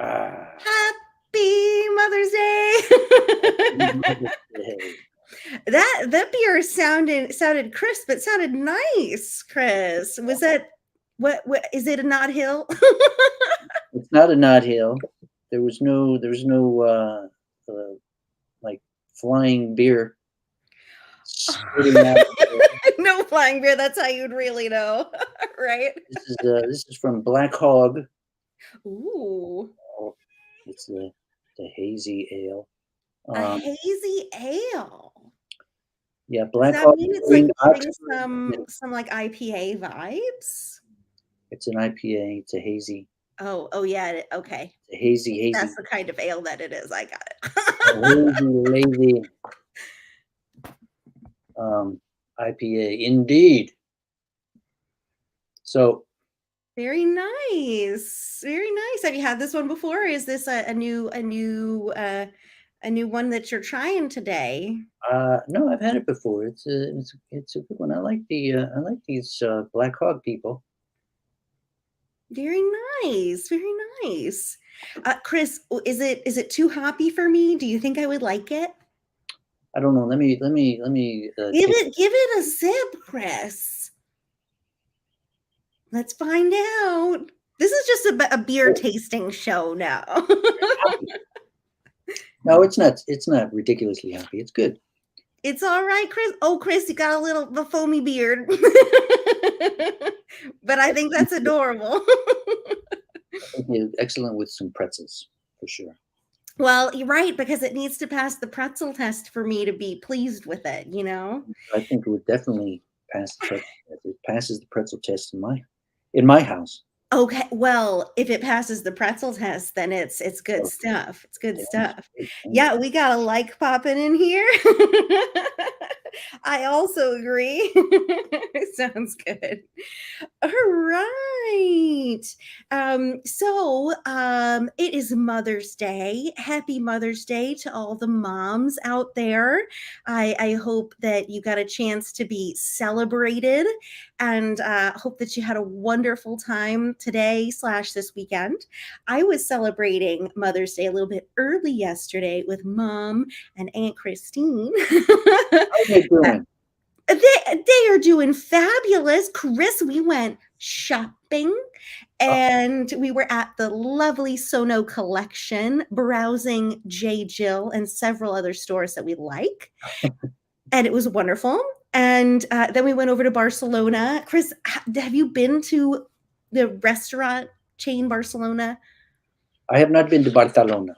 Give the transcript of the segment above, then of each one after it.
Ah, Happy Mother's Day. Mother's Day. That beer sounded crisp. It sounded nice, Chris. Was that what is it a Knot Hill? It's not a Knot Hill. There was no like flying beer spitting out. No flying beer. That's how you'd really know, right? This is from Black Hog. Ooh, Oh, it's the hazy ale. a Um, hazy ale. yeah, Does Black that Hog mean it's like Brewing giving Oxford. some like IPA vibes? It's an IPA. It's a hazy, Oh yeah. Okay, it's a hazy, that's hazy, the kind of ale that it is. I got a it. hazy, lazy IPA. Indeed. So Very nice. Very nice. Have you had this one before? Or is this a new one that you're trying today? no, I've had it before. It's a good one. I like these Black Hog people. Very nice. Very nice. Chris, is it too hoppy for me? Do you think I would like it? I don't know. Let me take. Give it a sip, Chris. Let's find out. This is just a beer Oh, tasting show now. no, it's not. It's not ridiculously happy. It's good. It's all right, Chris. Oh, Chris, you got a little the foamy beard. But I think that's adorable. I think it's excellent with some pretzels for sure. Well, you're right, because it needs to pass the pretzel test for me to be pleased with it, you know? I think it would definitely pass the pretzel test. It passes the pretzel test in my house. Okay, well, if it passes the pretzel test, then it's good So, stuff. It's good damn stuff. straight, damn Yeah, straight. we got a like popping in here. I also agree. Sounds good. All right. It is Mother's Day. Happy Mother's Day to all the moms out there. I hope that you got a chance to be celebrated and hope that you had a wonderful time today slash this weekend. I was celebrating Mother's Day a little bit early yesterday with mom and Aunt Christine. How are they doing? They are doing fabulous. Chris, we went shopping Oh, and we were at the lovely Sono Collection, browsing J. Jill and several other stores that we like. And it was wonderful. And then we went over to Barcelona. Chris, have you been to the restaurant chain Barcelona? I have not been to Barcelona.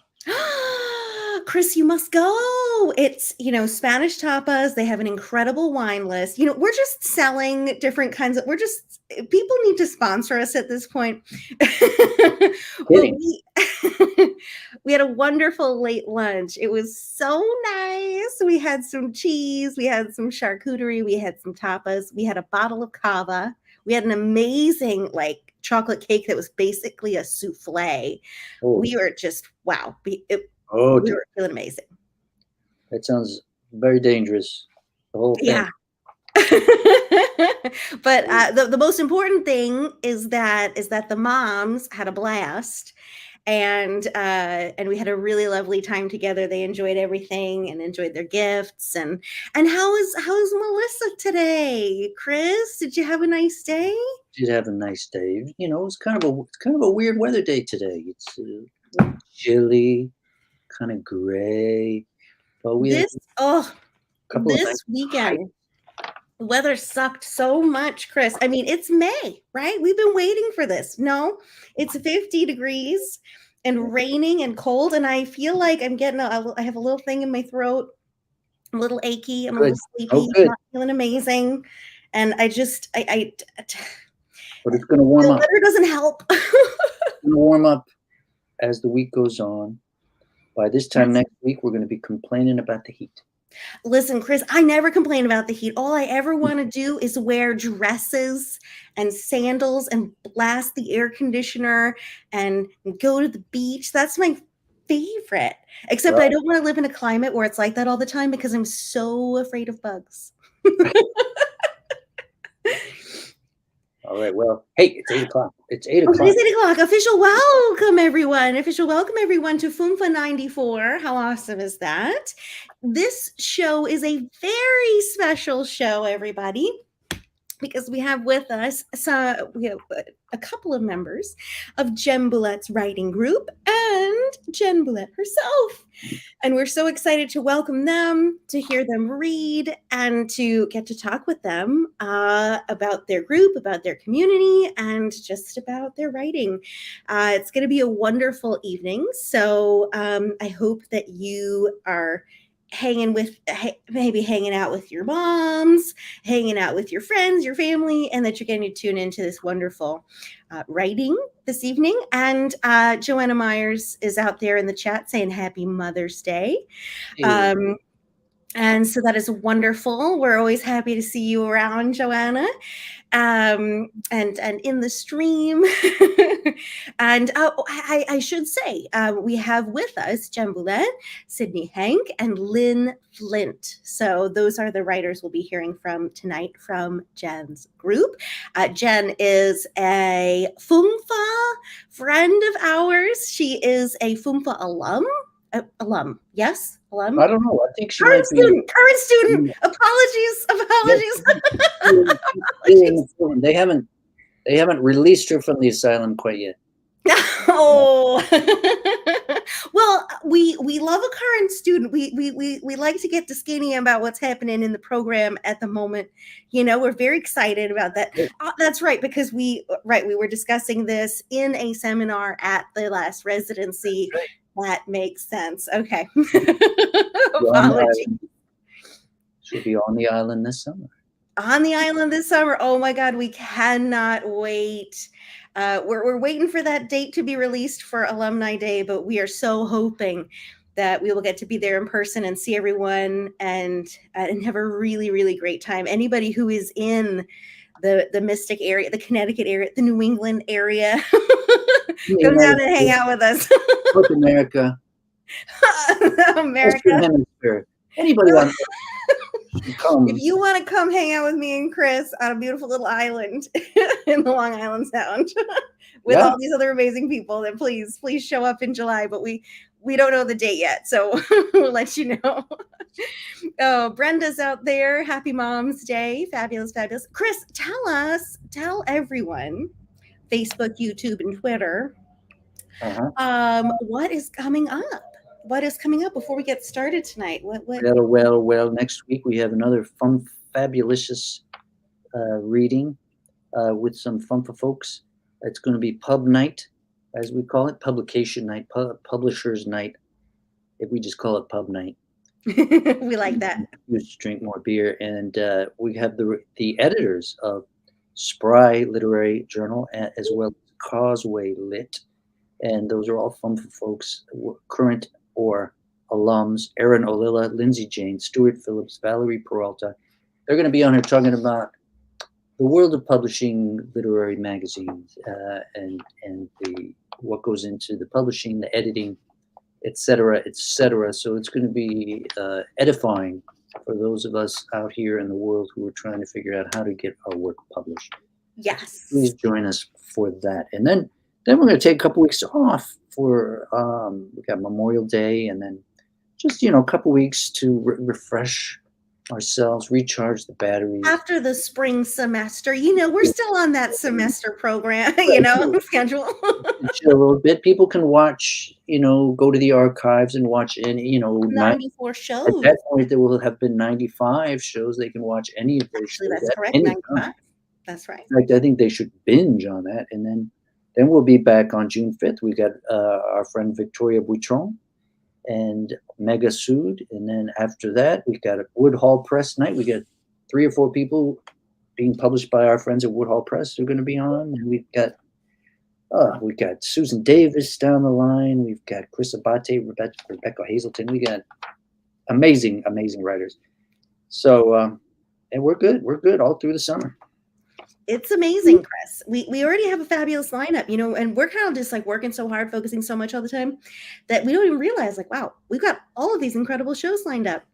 Chris, you must go. It's, Spanish tapas. They have an incredible wine list. We're just selling different kinds of, people need to sponsor us at this point. But Kidding. we had a wonderful late lunch. It was so nice. We had some cheese, we had some charcuterie, we had some tapas, we had a bottle of cava. We had an amazing chocolate cake that was basically a souffle. Oh, We were just wow. oh, We were feeling amazing. that sounds very dangerous. The whole thing. Yeah. But the most important thing is that the moms had a blast, and we had a really lovely time together. They enjoyed everything and enjoyed their gifts. And how is Melissa today? Chris, did you have a nice day? Did have a nice day. It's kind of a weird weather day today. It's chilly, kind of gray, but we had a This oh couple of nice this hikes. weekend the weather sucked so much, Chris. I mean, it's May, right? We've been waiting for this. No, it's 50 degrees and raining and cold. And I feel like I have a little thing in my throat, I'm a little achy. I'm a Good. little Oh, sleepy, good. not feeling amazing. And But it's going to warm the up. weather doesn't help. It's going to warm up as the week goes on. By this time Yes. next week, we're going to be complaining about the heat. Listen, Chris, I never complain about the heat. All I ever want to do is wear dresses and sandals and blast the air conditioner and go to the beach. That's my favorite. Except I Right. don't want to live in a climate where it's like that all the time because I'm so afraid of bugs. All right. Well, hey, it's 8 o'clock. It's 8 o'clock. Okay, it's 8 o'clock. Official welcome, everyone. Official welcome, everyone, to FUMFA 94. How awesome is that? This show is a very special show, everybody, because we have with us we have a couple of members of Jen Boulette's writing group and Jen Boulette herself. And we're so excited to welcome them, to hear them read, and to get to talk with them about their group, about their community, and just about their writing. It's going to be a wonderful evening. So I hope that you are maybe hanging out with your moms, hanging out with your friends, your family, and that you're getting to tune into this wonderful writing this evening. And Joanna Myers is out there in the chat saying Happy Mother's Day. And so that is wonderful. We're always happy to see you around, Joanna, and in the stream. And I should say, we have with us Jen Boulette, Sydney Hank, and Lynn Flint. So those are the writers we'll be hearing from tonight from Jen's group. Jen is a FUMFA friend of ours. She is a FUMFA alum. Yes, alum. I don't know. I think she current might be. Current student. Apologies. Yes. They haven't released her from the asylum quite yet. Oh, well, we love a current student. We like to get to skinny about what's happening in the program at the moment. You know, we're very excited about that. That's right, because we were discussing this in a seminar at the last residency. Right. That makes sense. Okay. Apologies. She'll be on the island this summer. On the island this summer. Oh my God, we cannot wait. We're waiting for that date to be released for Alumni Day, but we are so hoping that we will get to be there in person and see everyone and have a really, really great time. Anybody who is in the Mystic area, the Connecticut area, the New England area, come down and hang out with us. North America. Anybody on come. If you want to come hang out with me and Chris on a beautiful little island in the Long Island Sound with all these other amazing people, then please show up in July. But we don't know the date yet, so we'll let you know. Oh, Brenda's out there. Happy Mom's Day. Fabulous. Chris, tell everyone, Facebook, YouTube, and Twitter, what is coming up? What is coming up before we get started tonight? What? Well, next week we have another fabulous reading with some FUMFA folks. It's going to be pub night, as we call it, publication night, publishers night. If we just call it pub night, we like that. Just drink more beer, and we have the editors of Spry Literary Journal as well as Causeway Lit, and those are all FUMFA folks, current or alums: Erin Olilla, Lindsay Jane, Stuart Phillips, Valerie Peralta. They're going to be on here talking about the world of publishing literary magazines and what goes into the publishing, the editing, etc. So it's going to be edifying for those of us out here in the world who are trying to figure out how to get our work published. Yes. Please join us for that. And then we're going to take a couple weeks off for we got Memorial Day, and then just a couple weeks to refresh ourselves, recharge the batteries after the spring semester. We're still on that semester program, schedule. Chill a little bit. People can watch, go to the archives and watch any, 94 shows. At that point, there will have been 95 shows. They can watch any of those shows. That's correct. 95. That's right. In fact, I think they should binge on that, and then we'll be back on June 5th. We got our friend Victoria Buitron and Mega Sood. And then after that, we've got a Woodhall Press night. We got 3 or 4 people being published by our friends at Woodhall Press who are going to be on. And we've got Susan Davis down the line. We've got Chris Abate, Rebecca Hazelton. We got amazing writers. So, and we're good all through the summer. It's amazing, Chris. We already have a fabulous lineup, and we're kind of just like working so hard, focusing so much all the time that we don't even realize, like, wow, we've got all of these incredible shows lined up.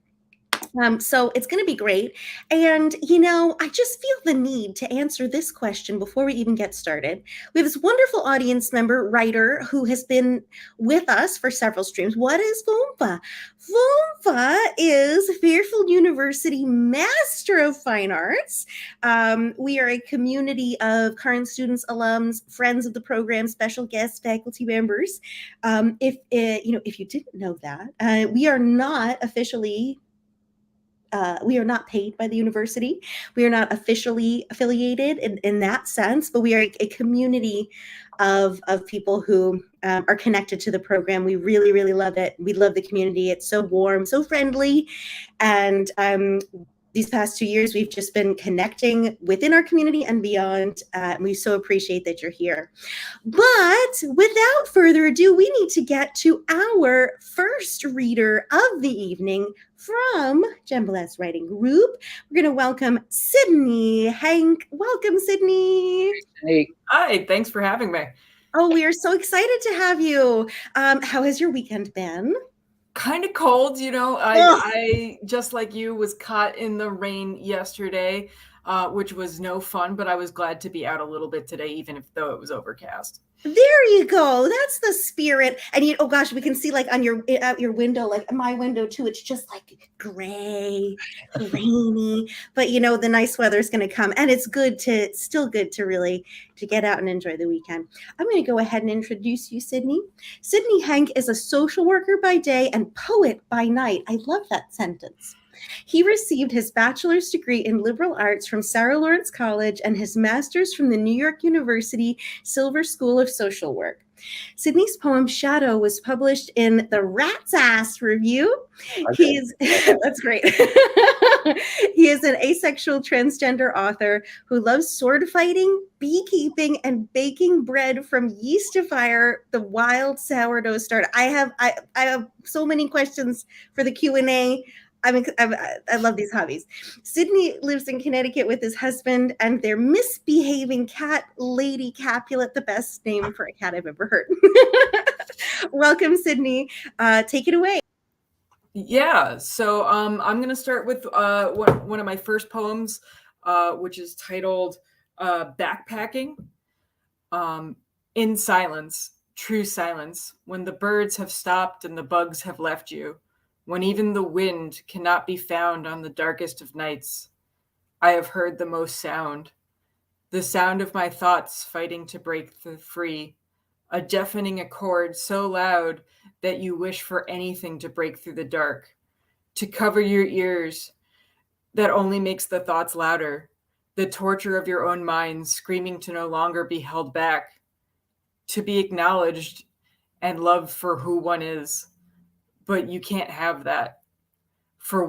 So it's going to be great. And, I just feel the need to answer this question before we even get started. We have this wonderful audience member, writer, who has been with us for several streams. What is FUMFA? FUMFA is Fairfield University Master of Fine Arts. We are a community of current students, alums, friends of the program, special guests, faculty members. If you didn't know that, we are not paid by the university. We are not officially affiliated in that sense, but we are a community of people who are connected to the program. We really, really love it. We love the community. It's so warm, so friendly. And these past 2 years, we've just been connecting within our community and beyond. And we so appreciate that you're here. But without further ado, we need to get to our first reader of the evening from Jen Boulette's writing group. We're going to welcome Sydney Hank. Welcome, Sydney. Hey. Hi, thanks for having me. Oh, we are so excited to have you. How has your weekend been? Kind of cold, I just like you was caught in the rain yesterday, which was no fun, but I was glad to be out a little bit today, even though it was overcast. There you go. That's the spirit. And oh gosh, we can see like on out your window, like my window too. It's just like gray, rainy. But the nice weather is going to come, and it's still good to really to get out and enjoy the weekend. I'm going to go ahead and introduce you, Sydney. Sydney Hank is a social worker by day and poet by night. I love that sentence. He received his bachelor's degree in liberal arts from Sarah Lawrence College and his master's from the New York University Silver School of Social Work. Sydney's poem Shadow was published in the Rat's Ass Review. Okay. That's great. He is an asexual transgender author who loves sword fighting, beekeeping, and baking bread from yeast to fire, the wild sourdough starter. I have so many questions for the Q&A. I love these hobbies. Sydney lives in Connecticut with his husband and their misbehaving cat, Lady Capulet, the best name for a cat I've ever heard. Welcome, Sydney. Take it away. Yeah, so I'm going to start with one of my first poems, which is titled Backpacking. In silence, true silence, when the birds have stopped and the bugs have left you, when even the wind cannot be found on the darkest of nights, I have heard the most sound, the sound of my thoughts fighting to break free, a deafening accord so loud that you wish for anything to break through the dark, to cover your ears that only makes the thoughts louder, the torture of your own mind screaming to no longer be held back, to be acknowledged and loved for who one is. But you can't have that. For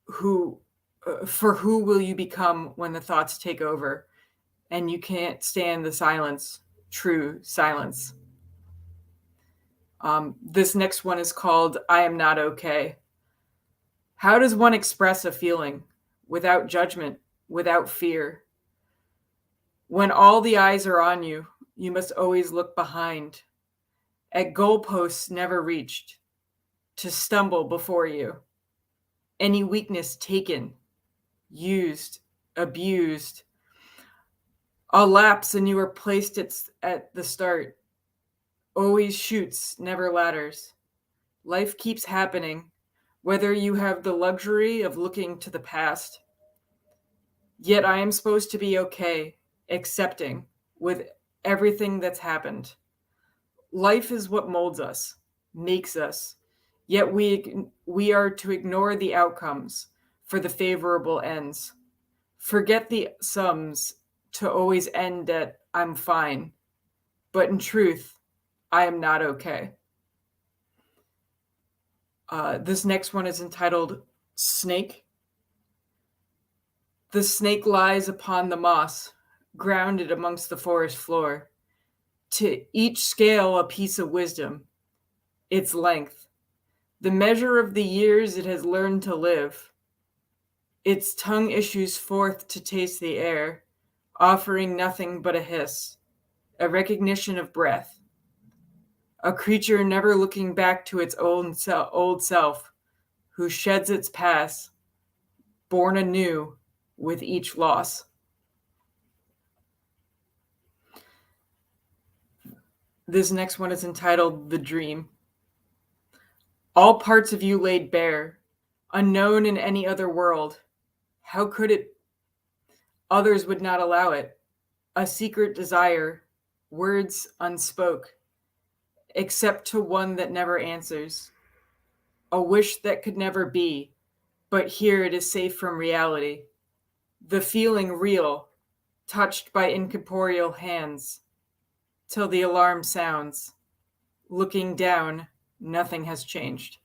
who will you become when the thoughts take over and you can't stand the silence, true silence? This next one is called I Am Not Okay. How does one express a feeling without judgment, without fear? When all the eyes are on you, you must always look behind, at goalposts never reached, to stumble before you. Any weakness taken, used, abused. A lapse and you are placed at the start. Always shoots, never ladders. Life keeps happening, whether you have the luxury of looking to the past. Yet I am supposed to be okay, accepting with everything that's happened. Life is what molds us, makes us. Yet we are to ignore the outcomes for the favorable ends. Forget the sums to always end at I'm fine. But in truth, I am not okay. This next one is entitled Snake. The snake lies upon the moss, grounded amongst the forest floor. To each scale a piece of wisdom, its length, the measure of the years it has learned to live. Its tongue issues forth to taste the air, offering nothing but a hiss, a recognition of breath. A creature never looking back to its old self, who sheds its past, born anew with each loss. This next one is entitled The Dream. All parts of you laid bare, unknown in any other world. How could it? Others would not allow it. A secret desire, words unspoke, except to one that never answers. A wish that could never be, but here it is safe from reality. The feeling real, touched by incorporeal hands, till the alarm sounds. Looking down, nothing has changed.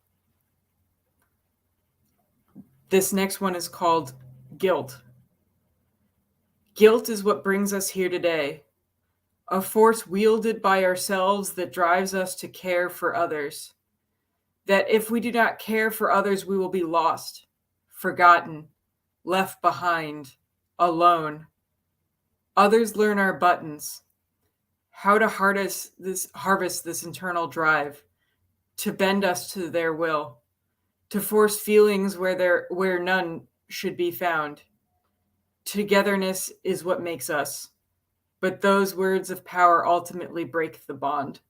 This next one is called Guilt. Guilt is what brings us here today, a force wielded by ourselves that drives us to care for others. That if we do not care for others, we will be lost, forgotten, left behind, alone. Others learn our buttons, how to harvest this internal drive, to bend us to their will, to force feelings where none should be found. Togetherness is what makes us, but those words of power ultimately break the bond.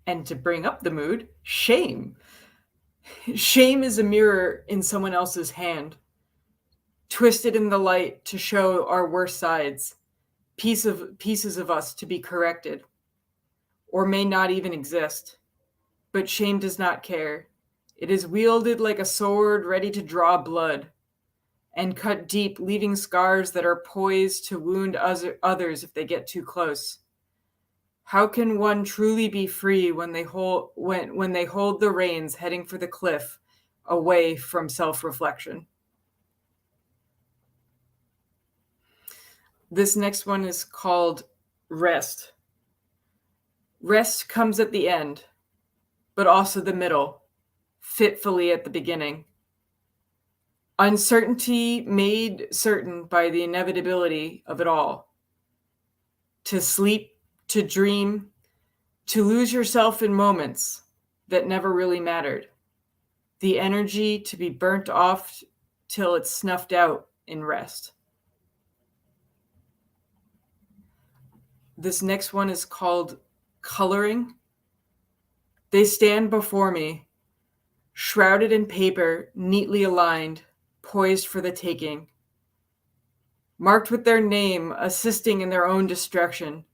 And to bring up the mood, shame. Shame is a mirror in someone else's hand, twisted in the light to show our worst sides, pieces of us to be corrected, or may not even exist. But shame does not care. It is wielded like a sword ready to draw blood and cut deep, leaving scars that are poised to wound others if they get too close. How can one truly be free when they hold the reins heading for the cliff, away from self-reflection? This next one is called Rest. Rest comes at the end, but also the middle, fitfully at the beginning. Uncertainty made certain by the inevitability of it all. To sleep, to dream, to lose yourself in moments that never really mattered. The energy to be burnt off till it's snuffed out in rest. This next one is called Coloring. They stand before me, shrouded in paper, neatly aligned, poised for the taking. Marked with their name, assisting in their own destruction.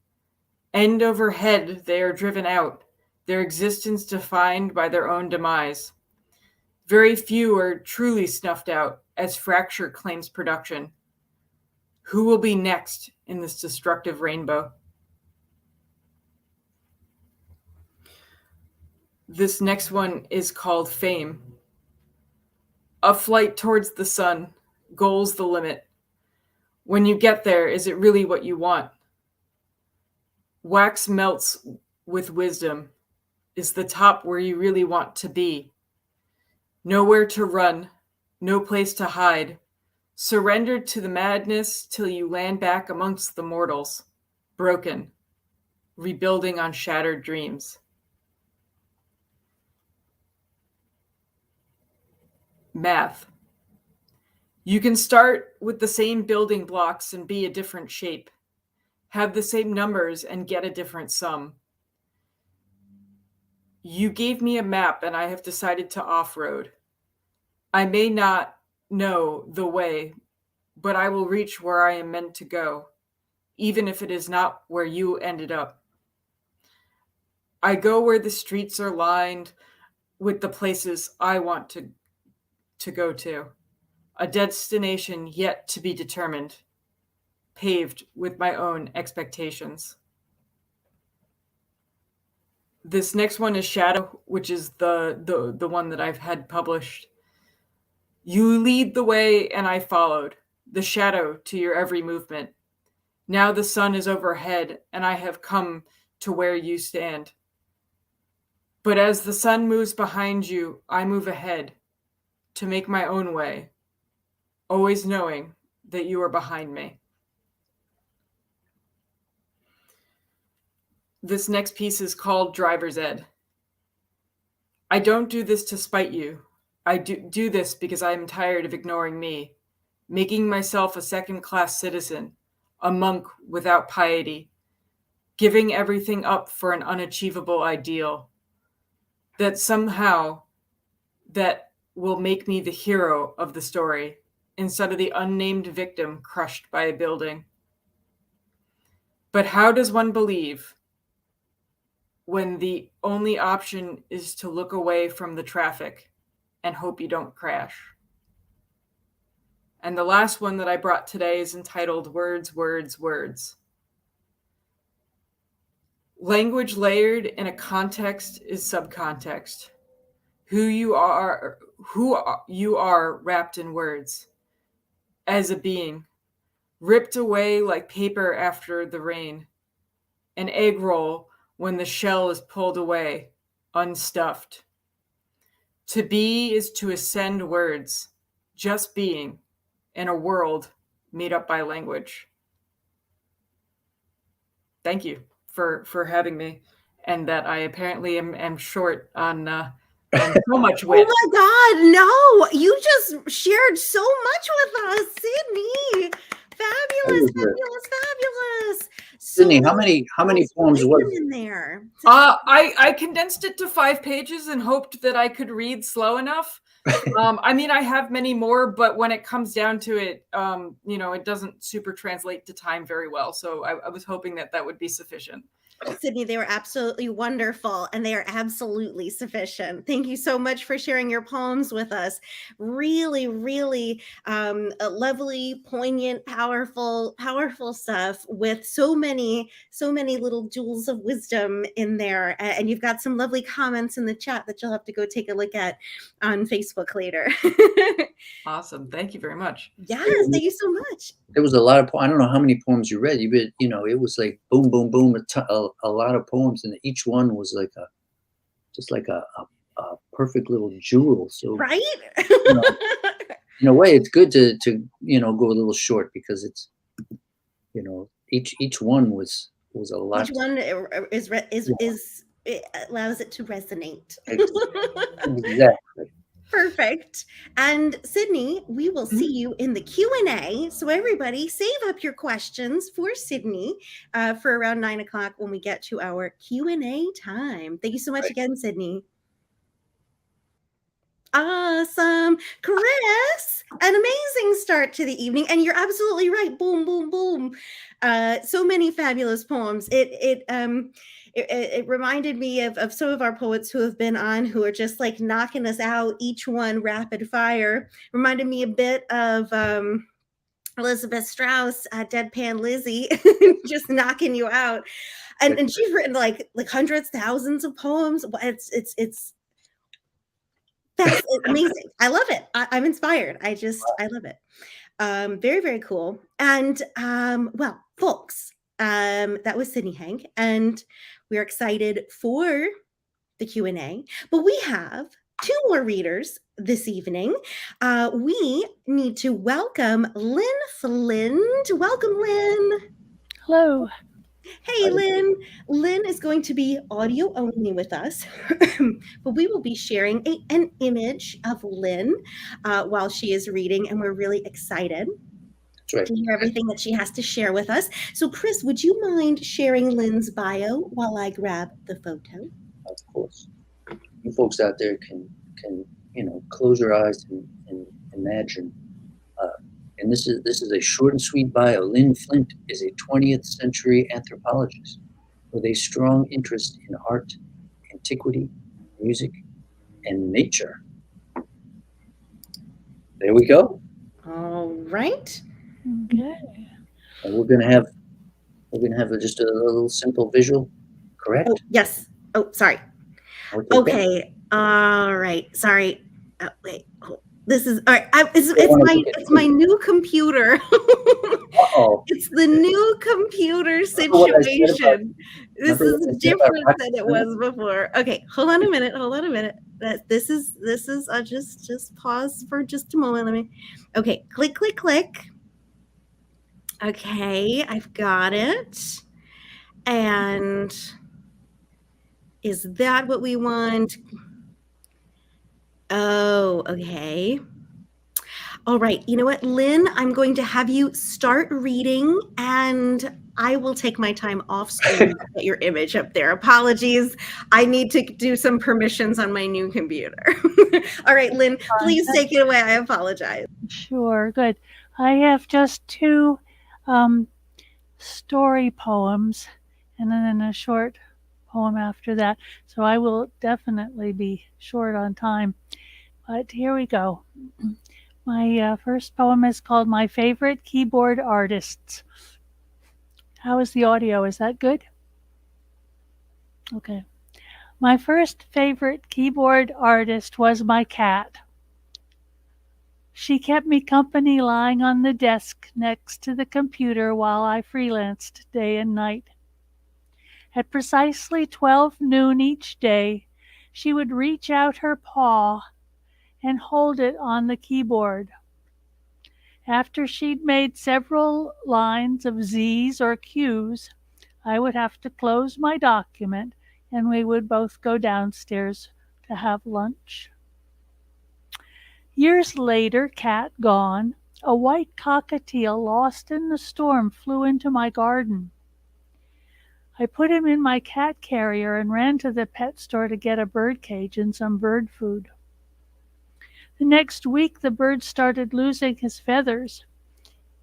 End over head, they are driven out, their existence defined by their own demise. Very few are truly snuffed out, as fracture claims production. Who will be next in this destructive rainbow? This next one is called Fame. A flight towards the sun, goals the limit. When you get there, is it really what you want? Wax melts with wisdom. Is the top where you really want to be? Nowhere to run, no place to hide. Surrendered to the madness till you land back amongst the mortals, broken, rebuilding on shattered dreams. Math. You can start with the same building blocks and be a different shape. Have the same numbers and get a different sum. You gave me a map and I have decided to off-road. I may not know the way, but I will reach where I am meant to go, even if it is not where you ended up. I go where the streets are lined with the places I want to go to, a destination yet to be determined, paved with my own expectations. This next one is Shadow, which is the one that I've had published. You lead the way and I followed, the shadow to your every movement. Now the sun is overhead and I have come to where you stand. But as the sun moves behind you, I move ahead to make my own way, always knowing that you are behind me. This next piece is called Driver's Ed. I don't do this to spite you. I do this because I am tired of ignoring me, making myself a second-class citizen, a monk without piety, giving everything up for an unachievable ideal. That somehow that will make me the hero of the story instead of the unnamed victim crushed by a building. But how does one believe when the only option is to look away from the traffic and hope you don't crash? And the last one that I brought today is entitled Words, Words, Words. Language layered in a context is subcontext. Who you are wrapped in words. As a being, ripped away like paper after the rain. An egg roll when the shell is pulled away, unstuffed. To be is to ascend words, just being, in a world made up by language. Thank you for having me, and that I apparently am short on so much wit. Oh my God, no, you just shared so much with us, Sydney. Fabulous, fabulous, fabulous. Sydney, how many poems was in there? I condensed it to 5 pages and hoped that I could read slow enough. I mean, I have many more, but when it comes down to it, it doesn't super translate to time very well. So I was hoping that would be sufficient. Sydney, they were absolutely wonderful, and they are absolutely sufficient. Thank you so much for sharing your poems with us. Really, really lovely, poignant, powerful stuff with so many little jewels of wisdom in there. And you've got some lovely comments in the chat that you'll have to go take a look at on Facebook later. Awesome. Thank you very much. Yes, thank you so much. There was a lot of I don't know how many poems you read. You read, it was like boom, boom, boom, a lot of poems, and each one was like a perfect little jewel. So right, in a way, it's good to go a little short because it's each one was a lot. Each one is it allows it to resonate. Exactly. Perfect. And Sydney, we will see you in the Q&A. So everybody save up your questions for Sydney for around 9 o'clock when we get to our Q&A time. Thank you so much again, Sydney. Awesome. Chris, an amazing start to the evening. And you're absolutely right. Boom, boom, boom. So many fabulous poems. It reminded me of some of our poets who have been on who are just like knocking us out, each one rapid fire. Reminded me a bit of Elizabeth Strauss, Deadpan Lizzie, just knocking you out. And she's written like hundreds, thousands of poems. It's that's amazing. I love it. I'm inspired. I love it. Very, very cool. And well, folks, that was Sydney Hank, and we're excited for the Q&A. But we have 2 more readers this evening. We need to welcome Lynn Flynn. Welcome, Lynn. Hello. Hey, Lynn. Lynn is going to be audio only with us, but we will be sharing an image of Lynn while she is reading, and we're really excited to hear everything that she has to share with us. So, Chris, would you mind sharing Lynn's bio while I grab the photo? Of course. You folks out there can close your eyes and imagine. And this is a short and sweet bio. Lynn Flint is a 20th century anthropologist with a strong interest in art, antiquity, music, and nature. There we go. All right. Okay. And we're gonna have just a little simple visual, correct? Oh, yes. Oh, sorry. Okay. All right. Sorry. Wait. This is all right. It's my new computer. It's the new computer situation. This is different than it was before. Okay, hold on a minute. This is. I'll just pause for just a moment. Let me. Okay, click. Okay, I've got it. And is that what we want? Oh, okay. All right. You know what, Lynn? I'm going to have you start reading, and I will take my time off screen to get your image up there. Apologies. I need to do some permissions on my new computer. All right, Lynn, please take it away. I apologize. Sure, good. I have just two story poems and then a short poem after that. So I will definitely be short on time. But here we go. My first poem is called My Favorite Keyboard Artists. How is the audio? Is that good? Okay. My first favorite keyboard artist was my cat. She kept me company lying on the desk next to the computer while I freelanced day and night. At precisely 12 noon each day, she would reach out her paw and hold it on the keyboard. After she'd made several lines of Z's or Q's, I would have to close my document and we would both go downstairs to have lunch. Years later, cat gone, a white cockatiel lost in the storm flew into my garden. I put him in my cat carrier and ran to the pet store to get a bird cage and some bird food. The next week, the bird started losing his feathers.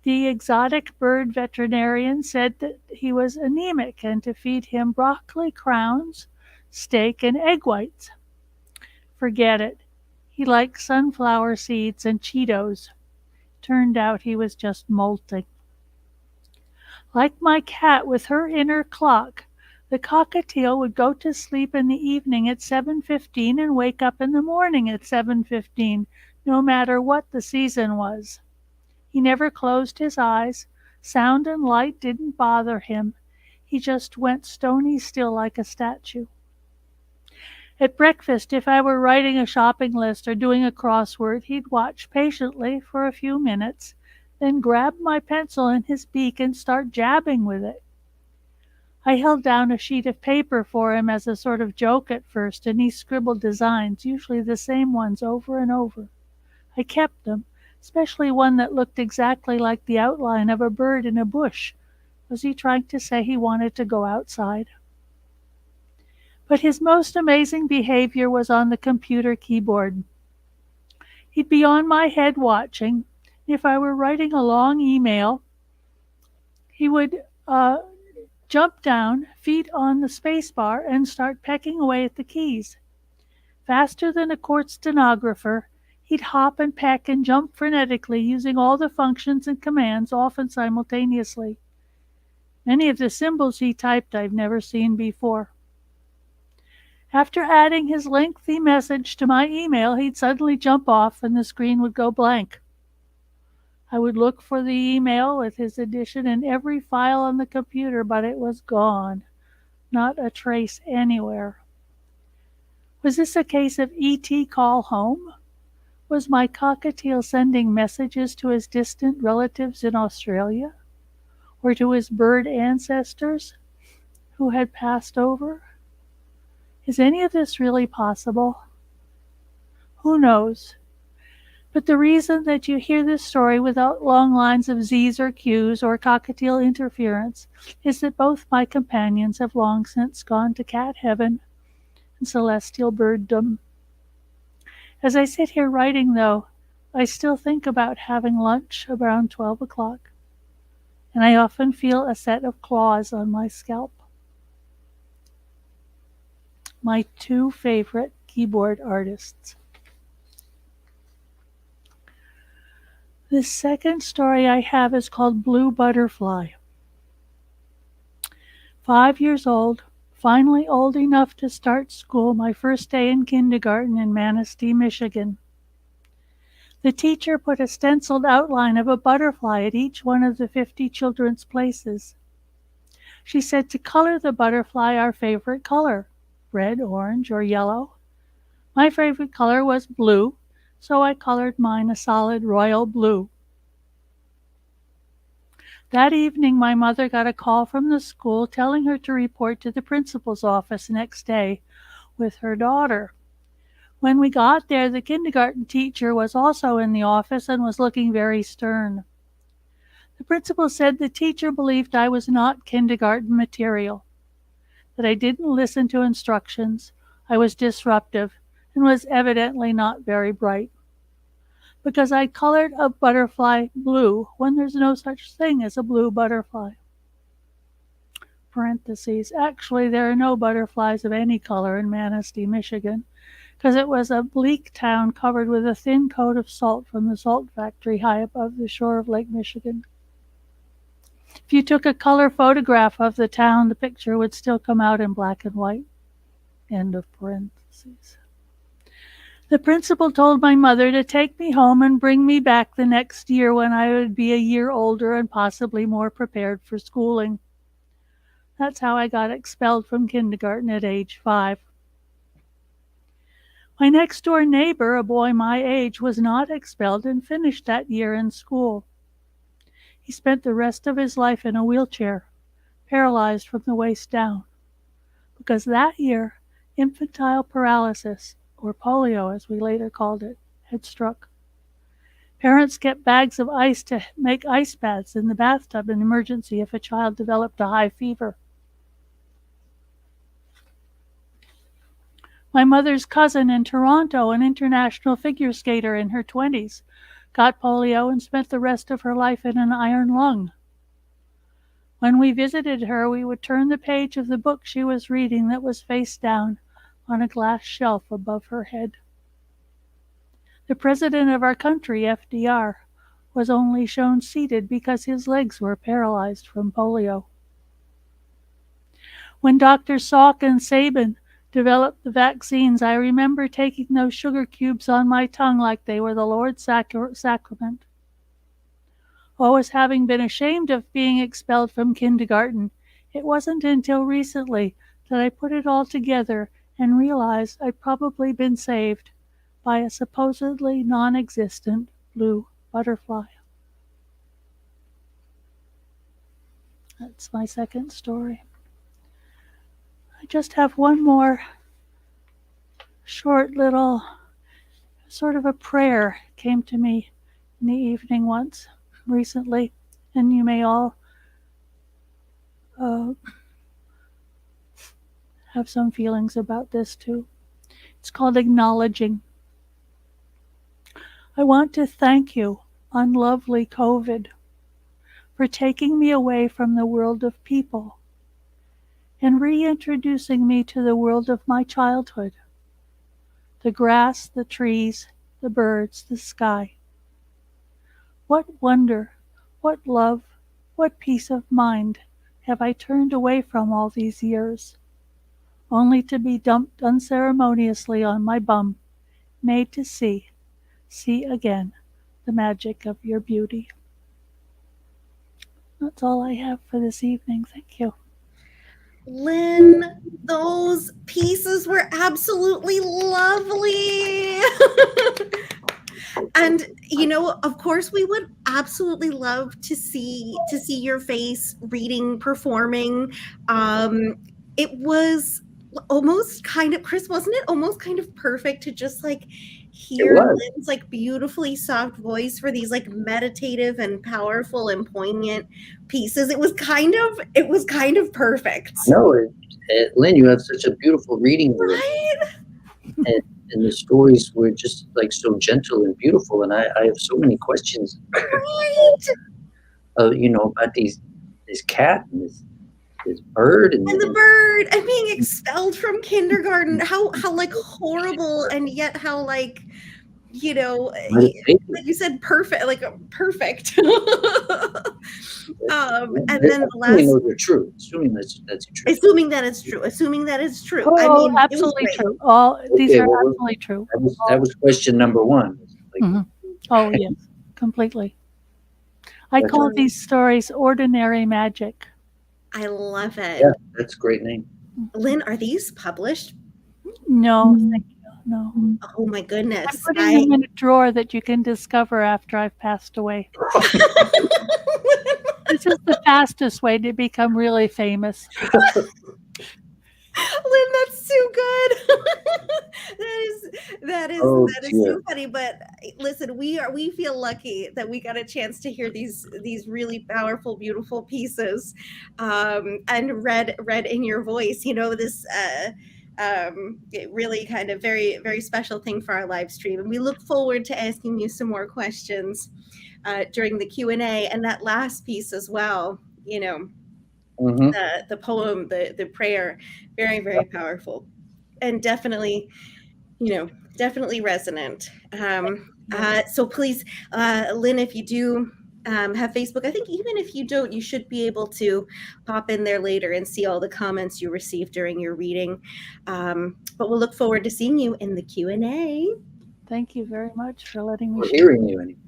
The exotic bird veterinarian said that he was anemic and to feed him broccoli crowns, steak, and egg whites. Forget it. He liked sunflower seeds and Cheetos. Turned out he was just molting. Like my cat with her inner clock, the cockatiel would go to sleep in the evening at 7:15 and wake up in the morning at 7:15, no matter what the season was. He never closed his eyes. Sound and light didn't bother him. He just went stony still like a statue. At breakfast, if I were writing a shopping list or doing a crossword, he'd watch patiently for a few minutes, then grab my pencil in his beak and start jabbing with it. I held down a sheet of paper for him as a sort of joke at first, and he scribbled designs, usually the same ones over and over. I kept them, especially one that looked exactly like the outline of a bird in a bush. Was he trying to say he wanted to go outside? But his most amazing behavior was on the computer keyboard. He'd be on my head watching. If I were writing a long email, he would jump down, feet on the space bar, and start pecking away at the keys. Faster than a court stenographer, he'd hop and peck and jump frenetically, using all the functions and commands, often simultaneously. Many of the symbols he typed I've never seen before. After adding his lengthy message to my email, he'd suddenly jump off and the screen would go blank. I would look for the email with his addition in every file on the computer, but it was gone. Not a trace anywhere. Was this a case of E.T. call home? Was my cockatiel sending messages to his distant relatives in Australia? Or to his bird ancestors who had passed over? Is any of this really possible? Who knows? But the reason that you hear this story without long lines of Z's or Q's or cockatiel interference is that both my companions have long since gone to cat heaven and celestial birddom. As I sit here writing, though, I still think about having lunch around 12 o'clock, and I often feel a set of claws on my scalp. My two favorite keyboard artists. The second story I have is called Blue Butterfly. 5 years old, finally old enough to start school, my first day in kindergarten in Manistee, Michigan. The teacher put a stenciled outline of a butterfly at each one of the 50 children's places. She said to color the butterfly our favorite color, red, orange, or yellow. My favorite color was blue, so I colored mine a solid royal blue. That evening, my mother got a call from the school telling her to report to the principal's office next day with her daughter. When we got there, the kindergarten teacher was also in the office and was looking very stern. The principal said the teacher believed I was not kindergarten material, that I didn't listen to instructions, I was disruptive, and was evidently not very bright, because I colored a butterfly blue when there's no such thing as a blue butterfly. Parentheses. Actually, there are no butterflies of any color in Manistee, Michigan, because it was a bleak town covered with a thin coat of salt from the salt factory high above the shore of Lake Michigan. If you took a color photograph of the town, the picture would still come out in black and white. End of parentheses. The principal told my mother to take me home and bring me back the next year when I would be a year older and possibly more prepared for schooling. That's how I got expelled from kindergarten at age 5. My next-door neighbor, a boy my age, was not expelled and finished that year in school. He spent the rest of his life in a wheelchair, paralyzed from the waist down, because that year infantile paralysis, or polio as we later called it, had struck. Parents kept bags of ice to make ice baths in the bathtub in emergency if a child developed a high fever. My mother's cousin in Toronto, an international figure skater in her 20s, got polio and spent the rest of her life in an iron lung. When we visited her, we would turn the page of the book she was reading that was face down on a glass shelf above her head. The president of our country, FDR, was only shown seated because his legs were paralyzed from polio. When Dr. Salk and Sabin developed the vaccines, I remember taking those sugar cubes on my tongue like they were the Lord's sacrament. Always having been ashamed of being expelled from kindergarten, it wasn't until recently that I put it all together and realized I'd probably been saved by a supposedly non-existent blue butterfly. That's my second story. I just have one more short little sort of a prayer came to me in the evening once recently, and you may all have some feelings about this too. It's called acknowledging. I want to thank you, unlovely COVID, for taking me away from the world of people and reintroducing me to the world of my childhood. The grass, the trees, the birds, the sky. What wonder, what love, what peace of mind have I turned away from all these years, only to be dumped unceremoniously on my bum, made to see again the magic of your beauty. That's all I have for this evening. Thank you. Lynn, those pieces were absolutely lovely. And of course we would absolutely love to see your face reading, performing. It was almost kind of, Chris, wasn't it almost kind of perfect to just hear Lynn's beautifully soft voice for these meditative and powerful and poignant pieces? It was kind of perfect. No, Lynn, you have such a beautiful reading voice. Right? And the stories were just so gentle and beautiful. And I have so many questions. Right. About this cat and this bird and the bird and being expelled from kindergarten. How horrible, and yet how like you said, perfect. And then the last. Those are true. Assuming that's true. Assuming that is true. Oh, I mean, absolutely true. These are absolutely true. That was question number one. Mm-hmm. Oh yes, completely. I call these stories ordinary magic. I love it. Yeah, that's a great name. Lynn, are these published? No, thank you. No. Oh my goodness. I'm putting them in a drawer that you can discover after I've passed away. This is the fastest way to become really famous. Lynn, that's too good. Oh that is dear. so funny. But listen, we feel lucky that we got a chance to hear these really powerful, beautiful pieces, and read in your voice. You know, this it really kind of very very special thing for our live stream, and we look forward to asking you some more questions during the Q&A, and that last piece as well. You know, Hmm. the poem, the prayer, very very powerful, and definitely, you know, definitely resonant. So please, Lynn, if you do have Facebook, I think even if you don't, you should be able to pop in there later and see all the comments you received during your reading. But we'll look forward to seeing you in the Q&A. Thank you very much for letting me We're share. hearing you anyway.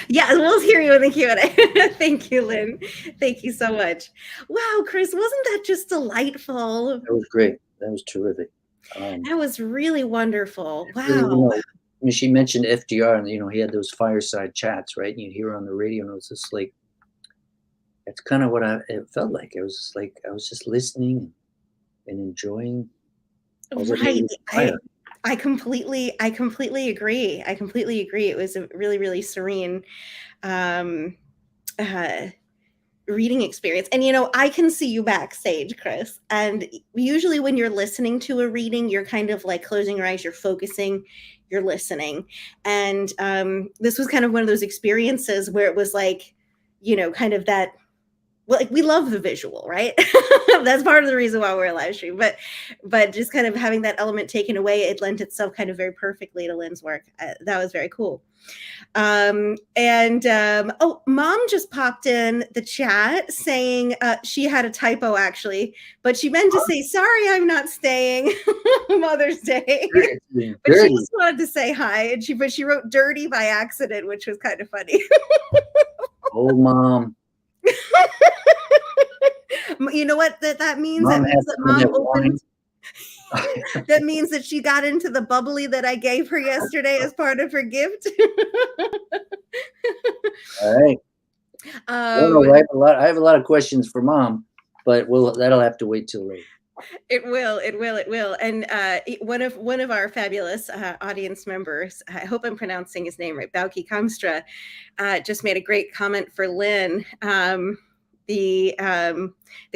Yeah, we'll hear you in the Q&A. Thank you, Lynn. Thank you so much. Wow, Chris, wasn't that just delightful? That was great. That was terrific. That was really wonderful. Really, Wow. I mean, she mentioned FDR, and he had those fireside chats, right? And you'd hear on the radio, and it was just like, it's kind of what it felt like. It was just like I was just listening and enjoying. Right. I completely agree. I completely agree. It was a really, really serene reading experience. And I can see you backstage, Chris. And usually when you're listening to a reading, you're kind of like closing your eyes, you're focusing, you're listening. And this was kind of one of those experiences where it was like, kind of that. Well, like, we love the visual, right? That's part of the reason why we're a live stream. But just kind of having that element taken away, it lent itself kind of very perfectly to Lynn's work. That was very cool. Oh, Mom just popped in the chat saying she had a typo actually, but she meant to say, sorry, I'm not staying Mother's Day. But she just wanted to say hi. And she wrote dirty by accident, which was kind of funny. Oh, Mom. You know what that means? Mom that means that Mom opened. That means that she got into the bubbly that I gave her yesterday as part of her gift. All right. I have a lot of questions for Mom, but that'll have to wait till later. It will. And one of our fabulous audience members, I hope I'm pronouncing his name right, Bauki Kamstra, just made a great comment for Lynn. The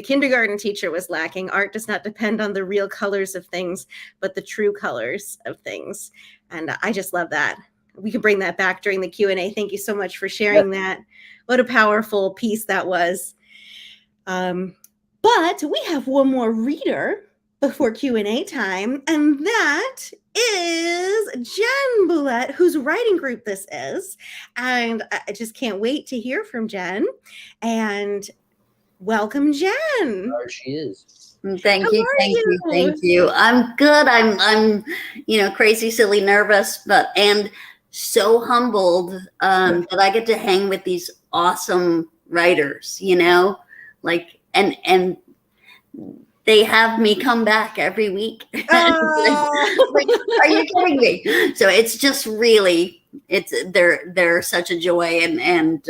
kindergarten teacher was lacking. Art does not depend on the real colors of things, but the true colors of things. And I just love that. We can bring that back during the Q&A. Thank you so much for sharing that. What a powerful piece that was. But we have one more reader before Q&A time, and that is Jen Boulette, whose writing group this is. And I just can't wait to hear from Jen. And welcome, Jen. There she is. Thank you. I'm good. I'm crazy, silly, nervous, and so humbled that I get to hang with these awesome writers, and they have me come back every week. Like, are you kidding me? So it's just really, they're such a joy, and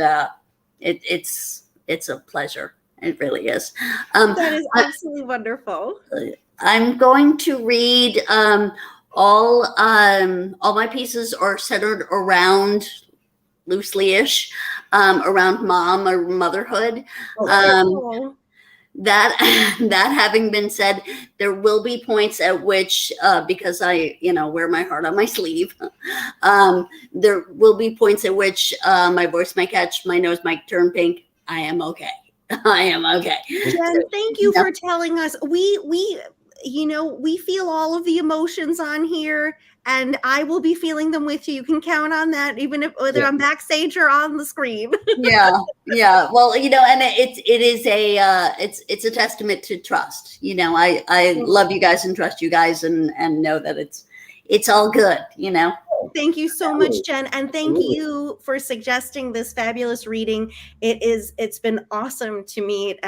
it's a pleasure. It really is. That is absolutely wonderful. I'm going to read all my pieces are centered around, loosely-ish, around mom or motherhood. That having been said, there will be points at which, because I wear my heart on my sleeve, there will be points at which my voice might catch, my nose might turn pink. I am okay. Jen, thank you for telling us. We feel all of the emotions on here, and I will be feeling them with you. You can count on that, even whether I'm backstage or on the screen. Yeah. Well, and it's a testament to trust. I love you guys and trust you guys and know that it's all good. Thank you so much, Jen. And thank you for suggesting this fabulous reading. It's been awesome to meet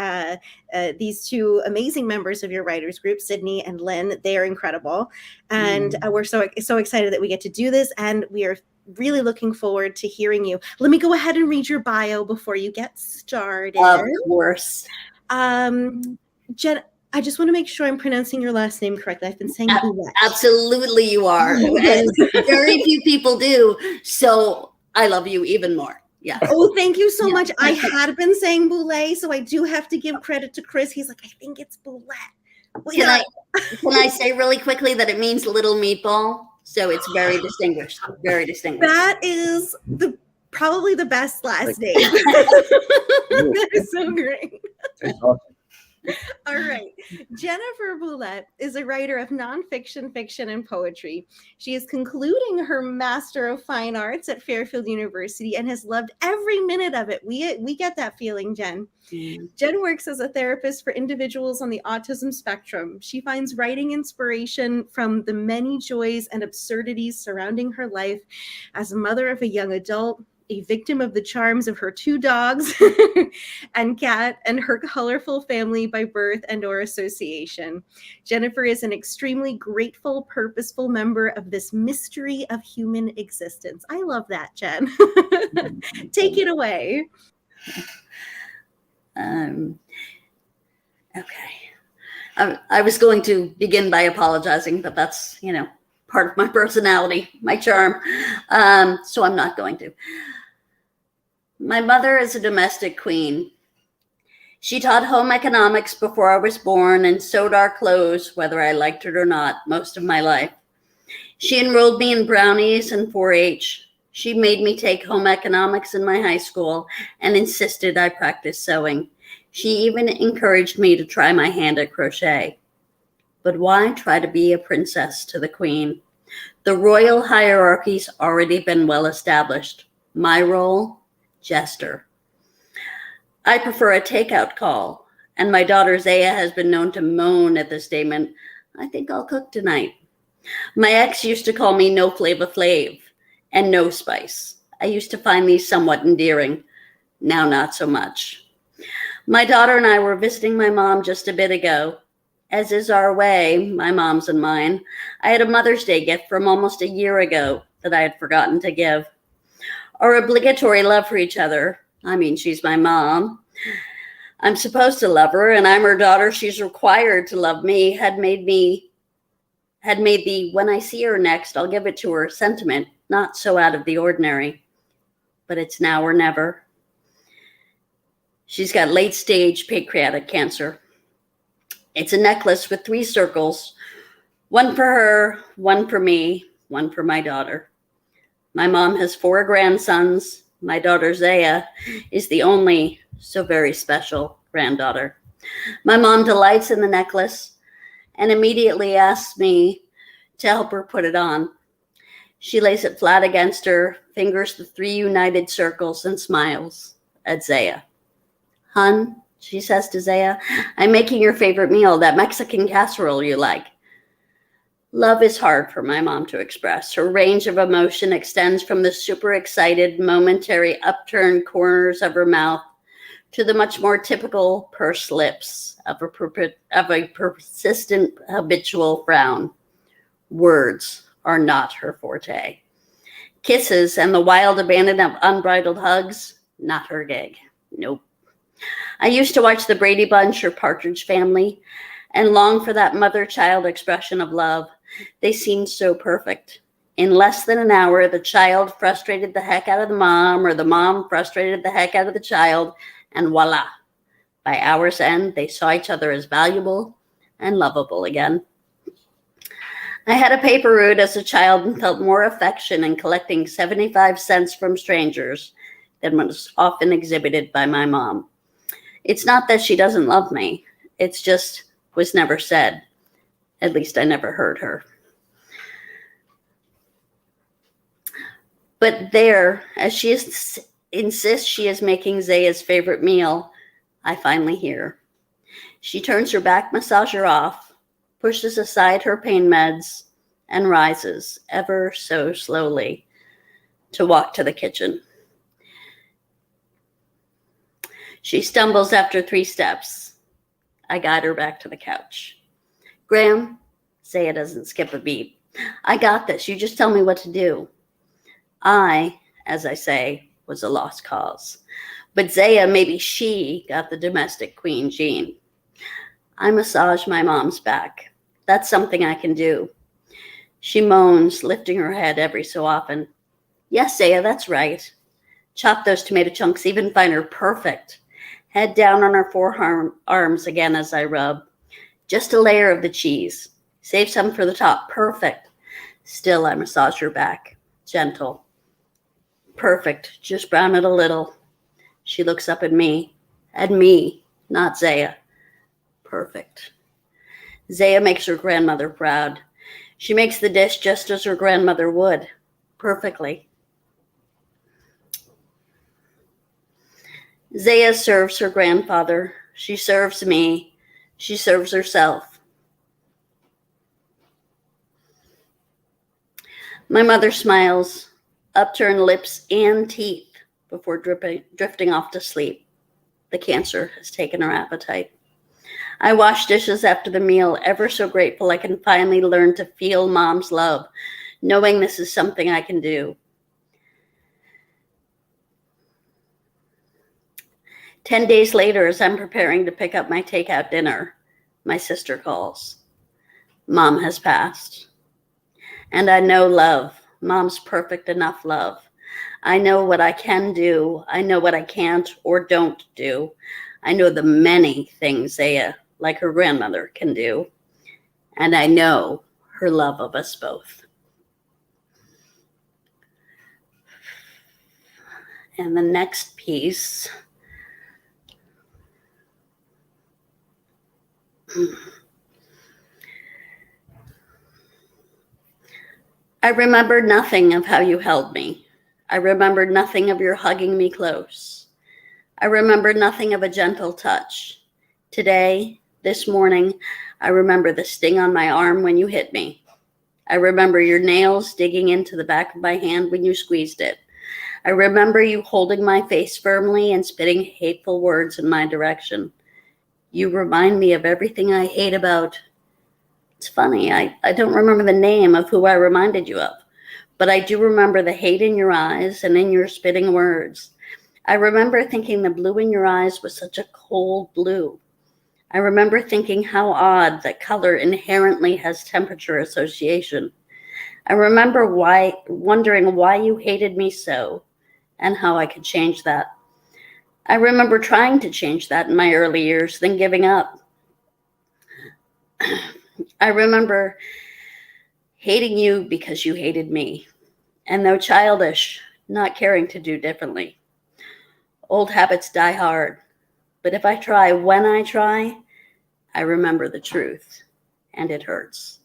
these two amazing members of your writers group, Sydney and Lynn. They are incredible. And we're so excited that we get to do this. And we are really looking forward to hearing you. Let me go ahead and read your bio before you get started. Of course. Jen, I just want to make sure I'm pronouncing your last name correctly. I've been saying Boulette. Absolutely, you are. And very few people do. So I love you even more. Yeah. Oh, thank you so much. I had been saying Boulette, so I do have to give credit to Chris. He's like, I think it's Boulette. Can I say really quickly that it means little meatball? So it's very distinguished. Very distinguished. That is probably the best last name. That is so great. That's awesome. All right. Jennifer Boulette is a writer of nonfiction, fiction, and poetry. She is concluding her Master of Fine Arts at Fairfield University and has loved every minute of it. We get that feeling, Jen. Jen works as a therapist for individuals on the autism spectrum. She finds writing inspiration from the many joys and absurdities surrounding her life as a mother of a young adult, a victim of the charms of her 2 dogs and cat, and her colorful family by birth and or association. Jennifer is an extremely grateful, purposeful member of this mystery of human existence. I love that, Jen. Take it away. Okay. I was going to begin by apologizing, but that's, part of my personality, my charm. So I'm not going to. My mother is a domestic queen. She taught home economics before I was born and sewed our clothes, whether I liked it or not, most of my life. She enrolled me in brownies and 4-H. She made me take home economics in my high school and insisted I practice sewing. She even encouraged me to try my hand at crochet. But why try to be a princess to the queen? The royal hierarchy's already been well established. My role, jester. I prefer a takeout call, and my daughter Zaya has been known to moan at the statement, I think I'll cook tonight. My ex used to call me No Flava Flav and No Spice. I used to find these somewhat endearing. Now not so much. My daughter and I were visiting my mom just a bit ago. As is our way, my mom's and mine, I had a Mother's Day gift from almost a year ago that I had forgotten to give. Our obligatory love for each other, I mean, she's my mom. I'm supposed to love her, and I'm her daughter. She's required to love me, had made the when I see her next, I'll give it to her sentiment not so out of the ordinary. But it's now or never. She's got late stage pancreatic cancer. It's a necklace with 3 circles, one for her, one for me, one for my daughter. My mom has 4 grandsons. My daughter Zaya is the only so very special granddaughter. My mom delights in the necklace and immediately asks me to help her put it on. She lays it flat against her, fingers the 3 united circles, and smiles at Zaya. Hun, she says to Zaya, I'm making your favorite meal, that Mexican casserole you like. Love is hard for my mom to express. Her range of emotion extends from the super excited, momentary upturned corners of her mouth to the much more typical pursed lips of a persistent, habitual frown. Words are not her forte. Kisses and the wild abandon of unbridled hugs, not her gig. Nope. I used to watch the Brady Bunch or Partridge Family and long for that mother-child expression of love. They seemed so perfect. In less than an hour, the child frustrated the heck out of the mom, or the mom frustrated the heck out of the child, and voila. By hour's end, they saw each other as valuable and lovable again. I had a paper route as a child and felt more affection in collecting 75 cents from strangers than was often exhibited by my mom. It's not that she doesn't love me. It's just was never said. At least I never heard her. But there, as she insists she is making Zaya's favorite meal, I finally hear. She turns her back massager off, pushes aside her pain meds, and rises ever so slowly to walk to the kitchen. She stumbles after 3 steps. I guide her back to the couch. Graham, Zaya doesn't skip a beat. I got this. You just tell me what to do. I, as I say, was a lost cause. But Zaya, maybe she got the domestic queen gene. I massage my mom's back. That's something I can do. She moans, lifting her head every so often. Yes, Zaya, that's right. Chop those tomato chunks even finer. Perfect. Head down on her forearms again as I rub. Just a layer of the cheese. Save some for the top. Perfect. Still, I massage her back. Gentle. Perfect. Just brown it a little. She looks up at me. At me, not Zaya. Perfect. Zaya makes her grandmother proud. She makes the dish just as her grandmother would. Perfectly. Zaya serves her grandfather. She serves me. She serves herself. My mother smiles, upturned lips and teeth before drifting off to sleep. The cancer has taken her appetite. I wash dishes after the meal, ever so grateful I can finally learn to feel Mom's love, knowing this is something I can do. 10 days later, as I'm preparing to pick up my takeout dinner, my sister calls. Mom has passed. And I know love, Mom's perfect enough love. I know what I can do. I know what I can't or don't do. I know the many things Zaya, like her grandmother, can do. And I know her love of us both. And the next piece. I remembered nothing of how you held me. I remembered nothing of your hugging me close. I remembered nothing of a gentle touch. Today, this morning, I remember the sting on my arm when you hit me. I remember your nails digging into the back of my hand when you squeezed it. I remember you holding my face firmly and spitting hateful words in my direction. You remind me of everything I hate about. It's funny, I don't remember the name of who I reminded you of, but I do remember the hate in your eyes and in your spitting words. I remember thinking the blue in your eyes was such a cold blue. I remember thinking how odd that color inherently has temperature association. I remember wondering why you hated me so and how I could change that. I remember trying to change that in my early years, then giving up. I remember hating you because you hated me, and though childish, not caring to do differently. Old habits die hard, but if I try, when I try, I remember the truth, and it hurts.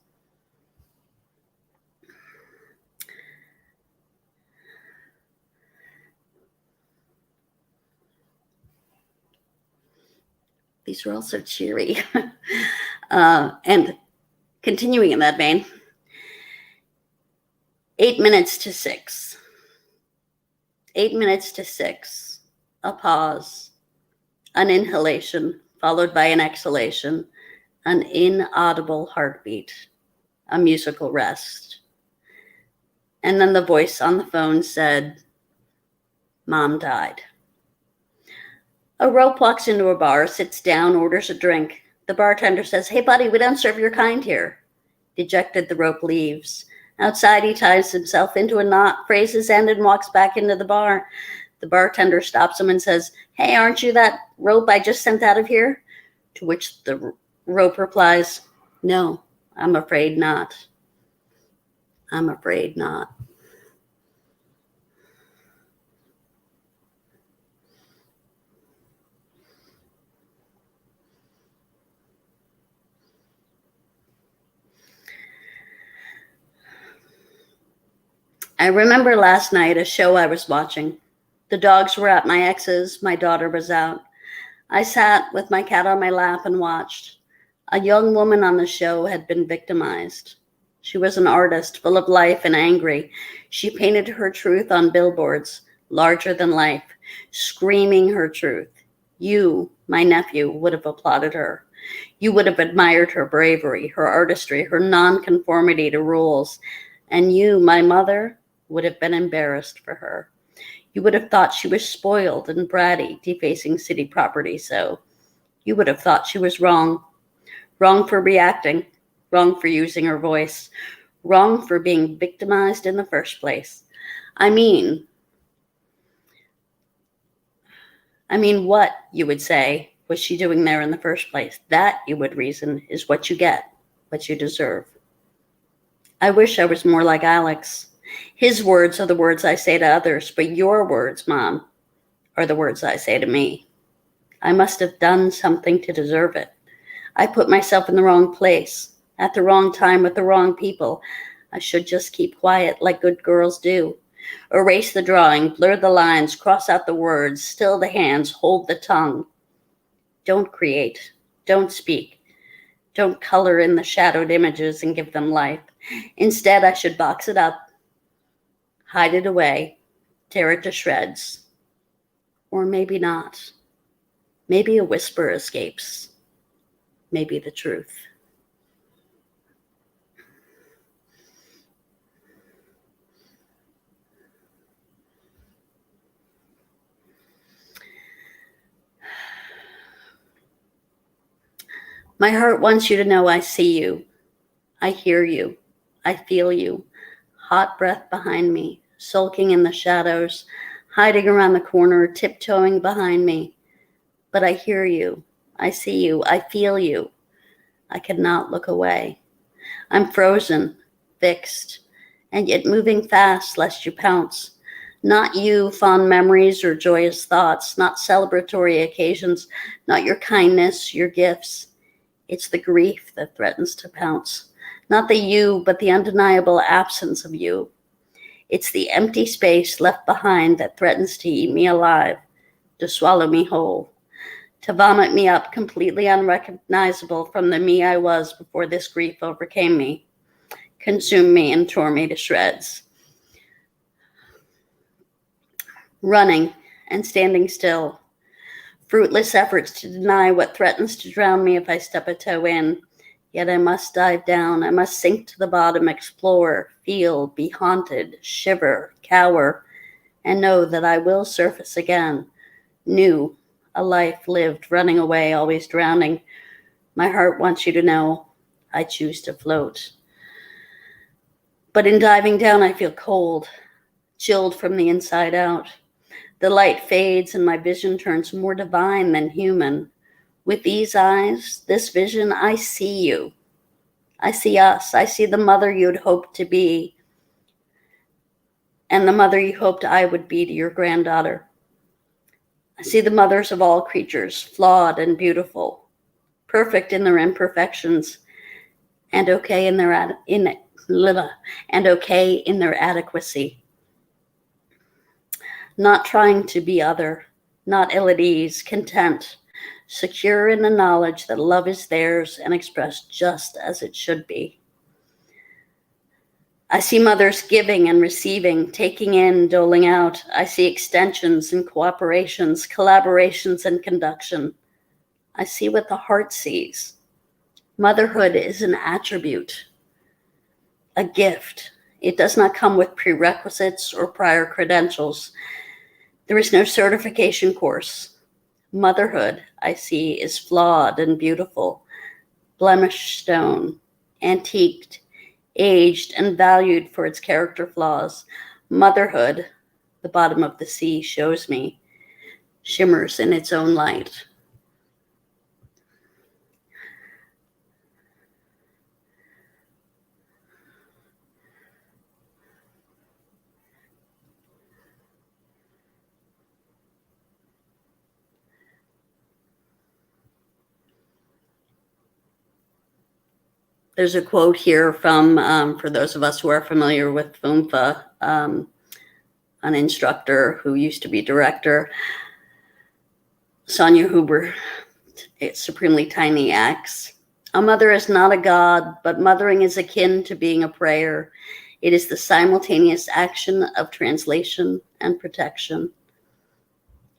These are all so cheery. And continuing in that vein, 8 minutes to 6. 8 minutes to 6. A pause. An inhalation followed by an exhalation. An inaudible heartbeat. A musical rest. And then the voice on the phone said, Mom died. A rope walks into a bar, sits down, orders a drink. The bartender says, Hey, buddy, we don't serve your kind here. Dejected, the rope leaves. Outside, he ties himself into a knot, phrases his end, and walks back into the bar. The bartender stops him and says, Hey, aren't you that rope I just sent out of here? To which the rope replies, No, I'm afraid not. I'm afraid not. I remember last night a show I was watching. The dogs were at my ex's, my daughter was out. I sat with my cat on my lap and watched. A young woman on the show had been victimized. She was an artist, full of life and angry. She painted her truth on billboards, larger than life, screaming her truth. You, my nephew, would have applauded her. You would have admired her bravery, her artistry, her nonconformity to rules. And you, my mother, would have been embarrassed for her. You would have thought she was spoiled and bratty, defacing city property, so you would have thought she was wrong. Wrong for reacting, wrong for using her voice, wrong for being victimized in the first place. I mean, what, you would say, was she doing there in the first place? That, you would reason, is what you get, what you deserve. I wish I was more like Alex. His words are the words I say to others, but your words, Mom, are the words I say to me. I must have done something to deserve it. I put myself in the wrong place, at the wrong time with the wrong people. I should just keep quiet like good girls do. Erase the drawing, blur the lines, cross out the words, still the hands, hold the tongue. Don't create, don't speak, don't color in the shadowed images and give them life. Instead, I should box it up, hide it away, tear it to shreds. Or maybe not. Maybe a whisper escapes. Maybe the truth. My heart wants you to know I see you. I hear you. I feel you. Hot breath behind me, sulking in the shadows, hiding around the corner, tiptoeing behind me. But I hear you. I see you. I feel you. I cannot look away. I'm frozen, fixed, and yet moving fast lest you pounce. Not you, fond memories or joyous thoughts, not celebratory occasions, not your kindness, your gifts. It's the grief that threatens to pounce. Not the you, but the undeniable absence of you. It's the empty space left behind that threatens to eat me alive, to swallow me whole, to vomit me up completely unrecognizable from the me I was before this grief overcame me, consumed me and tore me to shreds. Running and standing still, fruitless efforts to deny what threatens to drown me if I step a toe in. Yet I must dive down. I must sink to the bottom, explore, feel, be haunted, shiver, cower, and know that I will surface again. New, a life lived, running away, always drowning. My heart wants you to know I choose to float. But in diving down, I feel cold, chilled from the inside out. The light fades and my vision turns more divine than human. With these eyes, this vision, I see you. I see us. I see the mother you'd hoped to be and the mother you hoped I would be to your granddaughter. I see the mothers of all creatures, flawed and beautiful, perfect in their imperfections, and okay in their adequacy. Not trying to be other, not ill at ease, content, secure in the knowledge that love is theirs and expressed just as it should be. I see mothers giving and receiving, taking in, doling out. I see extensions and cooperations, collaborations and conduction. I see what the heart sees. Motherhood is an attribute, a gift. It does not come with prerequisites or prior credentials. There is no certification course. Motherhood, I see, is flawed and beautiful, blemished stone, antiqued, aged, and valued for its character flaws. Motherhood, the bottom of the sea shows me, shimmers in its own light. There's a quote here from, for those of us who are familiar with FUMFA, an instructor who used to be director, Sonia Huber, it's supremely tiny acts. A mother is not a god, but mothering is akin to being a prayer. It is the simultaneous action of translation and protection.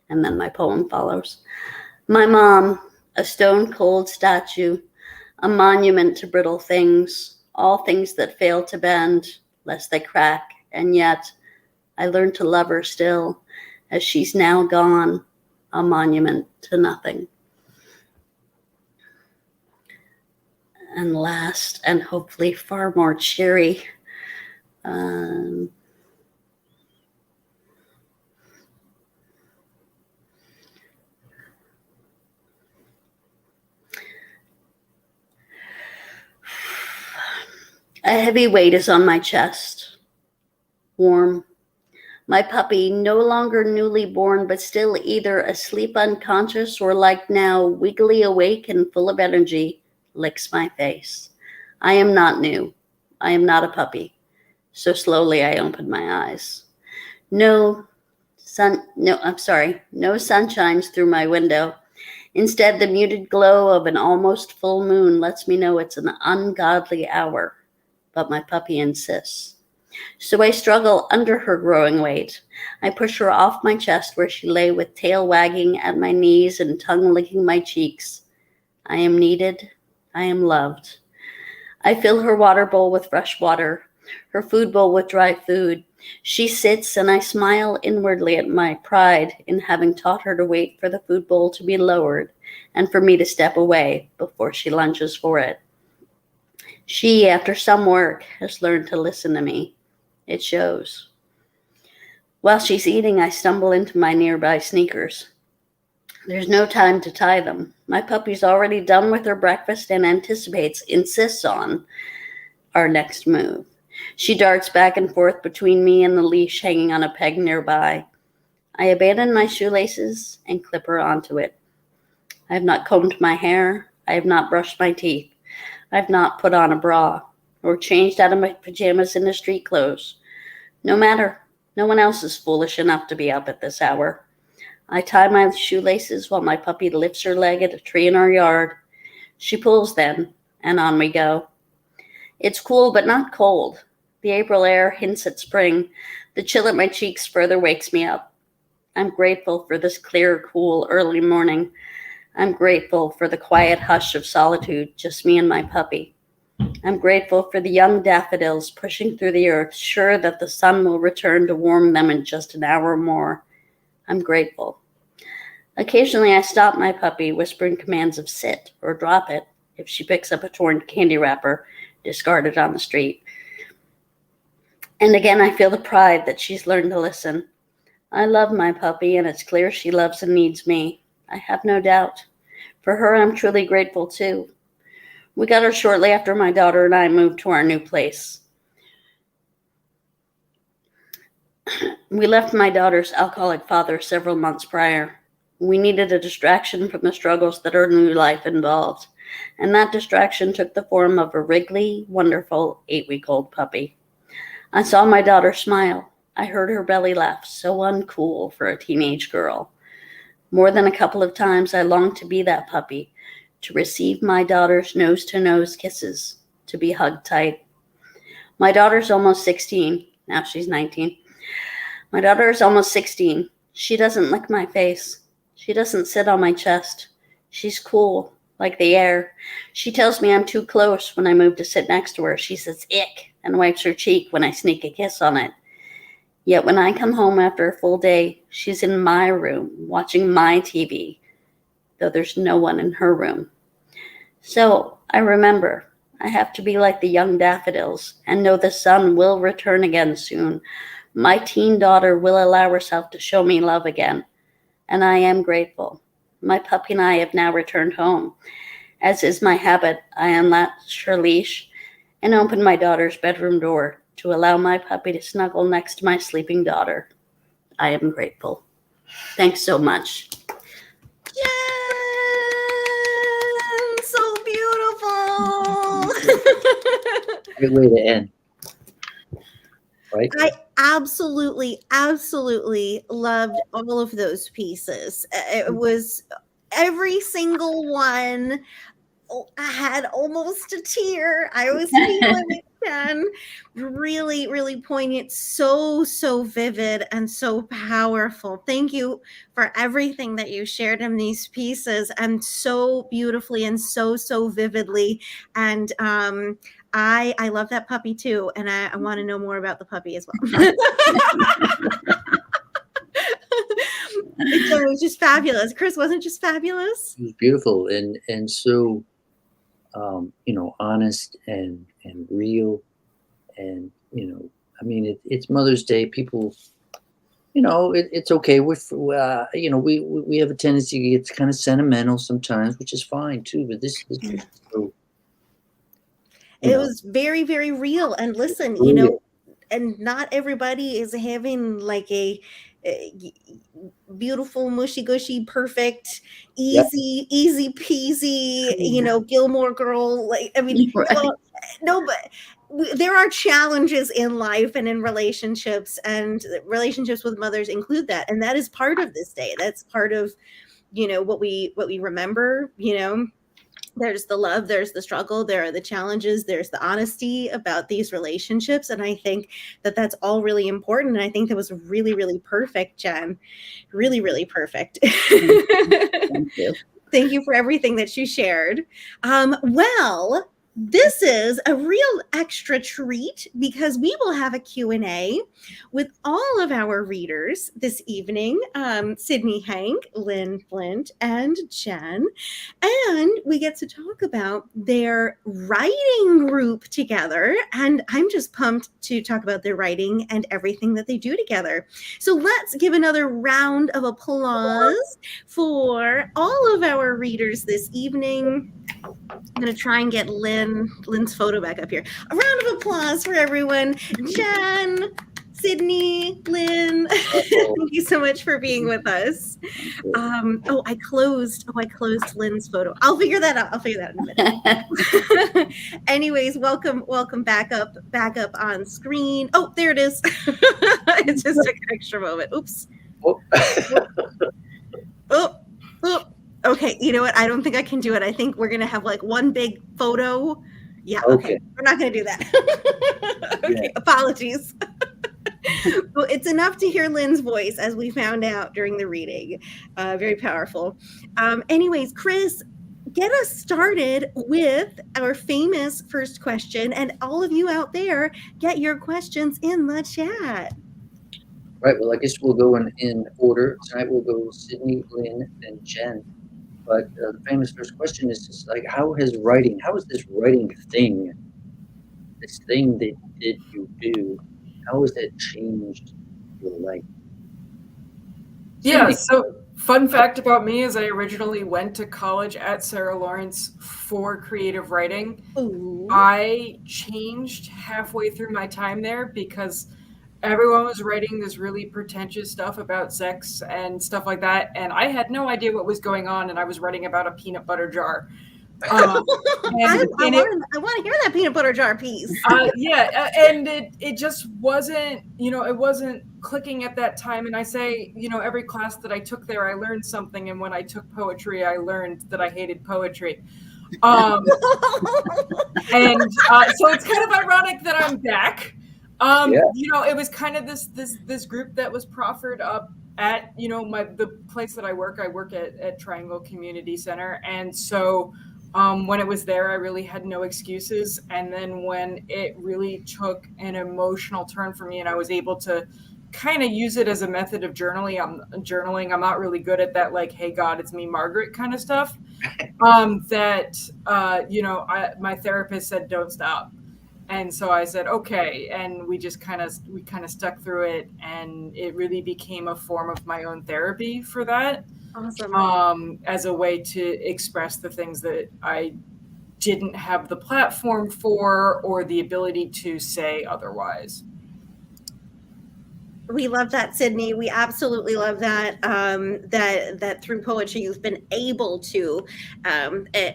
And then my poem follows. My mom, a stone cold statue, a monument to brittle things, all things that fail to bend, lest they crack. And yet, I learned to love her still, as she's now gone, a monument to nothing. And last, and hopefully far more cheery, a heavy weight is on my chest, warm. My puppy, no longer newly born, but still either asleep unconscious or like now, wiggly awake and full of energy, licks my face. I am not new. I am not a puppy. So slowly I open my eyes. No sun shines through my window. Instead, the muted glow of an almost full moon lets me know it's an ungodly hour. But my puppy insists. So I struggle under her growing weight. I push her off my chest where she lay with tail wagging at my knees and tongue licking my cheeks. I am needed. I am loved. I fill her water bowl with fresh water, her food bowl with dry food. She sits and I smile inwardly at my pride in having taught her to wait for the food bowl to be lowered and for me to step away before she lunges for it. She, after some work, has learned to listen to me. It shows. While she's eating, I stumble into my nearby sneakers. There's no time to tie them. My puppy's already done with her breakfast and insists on our next move. She darts back and forth between me and the leash hanging on a peg nearby. I abandon my shoelaces and clip her onto it. I have not combed my hair. I have not brushed my teeth. I've not put on a bra or changed out of my pajamas into street clothes. No matter, no one else is foolish enough to be up at this hour. I tie my shoelaces while my puppy lifts her leg at a tree in our yard. She pulls then, and on we go. It's cool, but not cold. The April air hints at spring. The chill at my cheeks further wakes me up. I'm grateful for this clear, cool, early morning. I'm grateful for the quiet hush of solitude, just me and my puppy. I'm grateful for the young daffodils pushing through the earth, sure that the sun will return to warm them in just an hour more. I'm grateful. Occasionally I stop my puppy, whispering commands of sit or drop it if she picks up a torn candy wrapper discarded on the street. And again I feel the pride that she's learned to listen. I love my puppy, and it's clear she loves and needs me. I have no doubt. For her, I'm truly grateful too. We got her shortly after my daughter and I moved to our new place. We left my daughter's alcoholic father several months prior. We needed a distraction from the struggles that our new life involved, and that distraction took the form of a wriggly, wonderful 8-week-old puppy. I saw my daughter smile. I heard her belly laugh, so uncool for a teenage girl. More than a couple of times, I longed to be that puppy, to receive my daughter's nose-to-nose kisses, to be hugged tight. My daughter's almost 16. Now she's 19. My daughter is almost 16. She doesn't lick my face. She doesn't sit on my chest. She's cool, like the air. She tells me I'm too close when I move to sit next to her. She says, ick, and wipes her cheek when I sneak a kiss on it. Yet when I come home after a full day, she's in my room watching my TV, though there's no one in her room. So I remember I have to be like the young daffodils and know the sun will return again soon. My teen daughter will allow herself to show me love again, and I am grateful. My puppy and I have now returned home. As is my habit, I unlatch her leash and open my daughter's bedroom door to allow my puppy to snuggle next to my sleeping daughter. I am grateful. Thanks so much. Jen, so beautiful. Great way to end. Right? I absolutely loved all of those pieces. It was every single one. I had almost a tear. I was feeling it, Jen. Really poignant, so vivid and so powerful. Thank you for everything that you shared in these pieces, and so beautifully and so vividly. And I love that puppy too, and I want to know more about the puppy as well. It was just fabulous. Chris, wasn't it just fabulous? It was beautiful, and so honest and real. And, I mean, it's Mother's Day. People, it's okay. We have a tendency to get kind of sentimental sometimes, which is fine too. But this was so, It was very, very real. And listen, real. And not everybody is having like a beautiful, mushy gushy, perfect, easy peasy, Gilmore Girl. Like, I mean, Right. no, but there are challenges in life and in relationships, and relationships with mothers include that. And that is part of this day. That's part of, what we remember, there's the love, there's the struggle, there are the challenges, there's the honesty about these relationships. And I think that that's all really important. And I think that was really, really perfect, Jen. Really, really perfect. Thank you. Thank you for everything that you shared. Well, this is a real extra treat because we will have a Q&A with all of our readers this evening, Sydney Hank, Lynn Flint, and Jen. And we get to talk about their writing group together. And I'm just pumped to talk about their writing and everything that they do together. So let's give another round of applause for all of our readers this evening. I'm going to try and get Lynn's photo back up here. A round of applause for everyone. Jen, Sydney, Lynn, thank you so much for being with us. I closed Lynn's photo. I'll figure that out in a minute. Anyways, welcome back up on screen. Oh, there it is. It just took an extra moment. Oops. Oh. Okay, you know what? I don't think I can do it. I think we're going to have like one big photo. Yeah, okay. We're not going to do that. Okay, yeah. Apologies. Well, it's enough to hear Lynn's voice, as we found out during the reading. Very powerful. Anyways, Chris, get us started with our famous first question. And all of you out there, get your questions in the chat. Right, well, I guess we'll go in order. Tonight we'll go Sydney, Lynn, and Jen. But the famous first question is just like, how is this writing thing, this thing that you do, how has that changed your life? Yeah, so fun fact about me is I originally went to college at Sarah Lawrence for creative writing. Ooh. I changed halfway through my time there because everyone was writing this really pretentious stuff about sex and stuff like that. And I had no idea what was going on. And I was writing about a peanut butter jar. I want to hear that peanut butter jar piece. And it just wasn't, it wasn't clicking at that time. And I say, every class that I took there, I learned something. And when I took poetry, I learned that I hated poetry. So it's kind of ironic that I'm back. It was kind of this group that was proffered up at, the place that I work at Triangle Community Center. And so when it was there, I really had no excuses. And then when it really took an emotional turn for me and I was able to kind of use it as a method of journaling, I'm not really good at that, like, hey, God, it's me, Margaret kind of stuff. My therapist said, don't stop. And so I said, okay. And we kind of stuck through it. And it really became a form of my own therapy for that. Awesome. As a way to express the things that I didn't have the platform for or the ability to say otherwise. We love that, Sydney. We absolutely love that. That through poetry you've been able to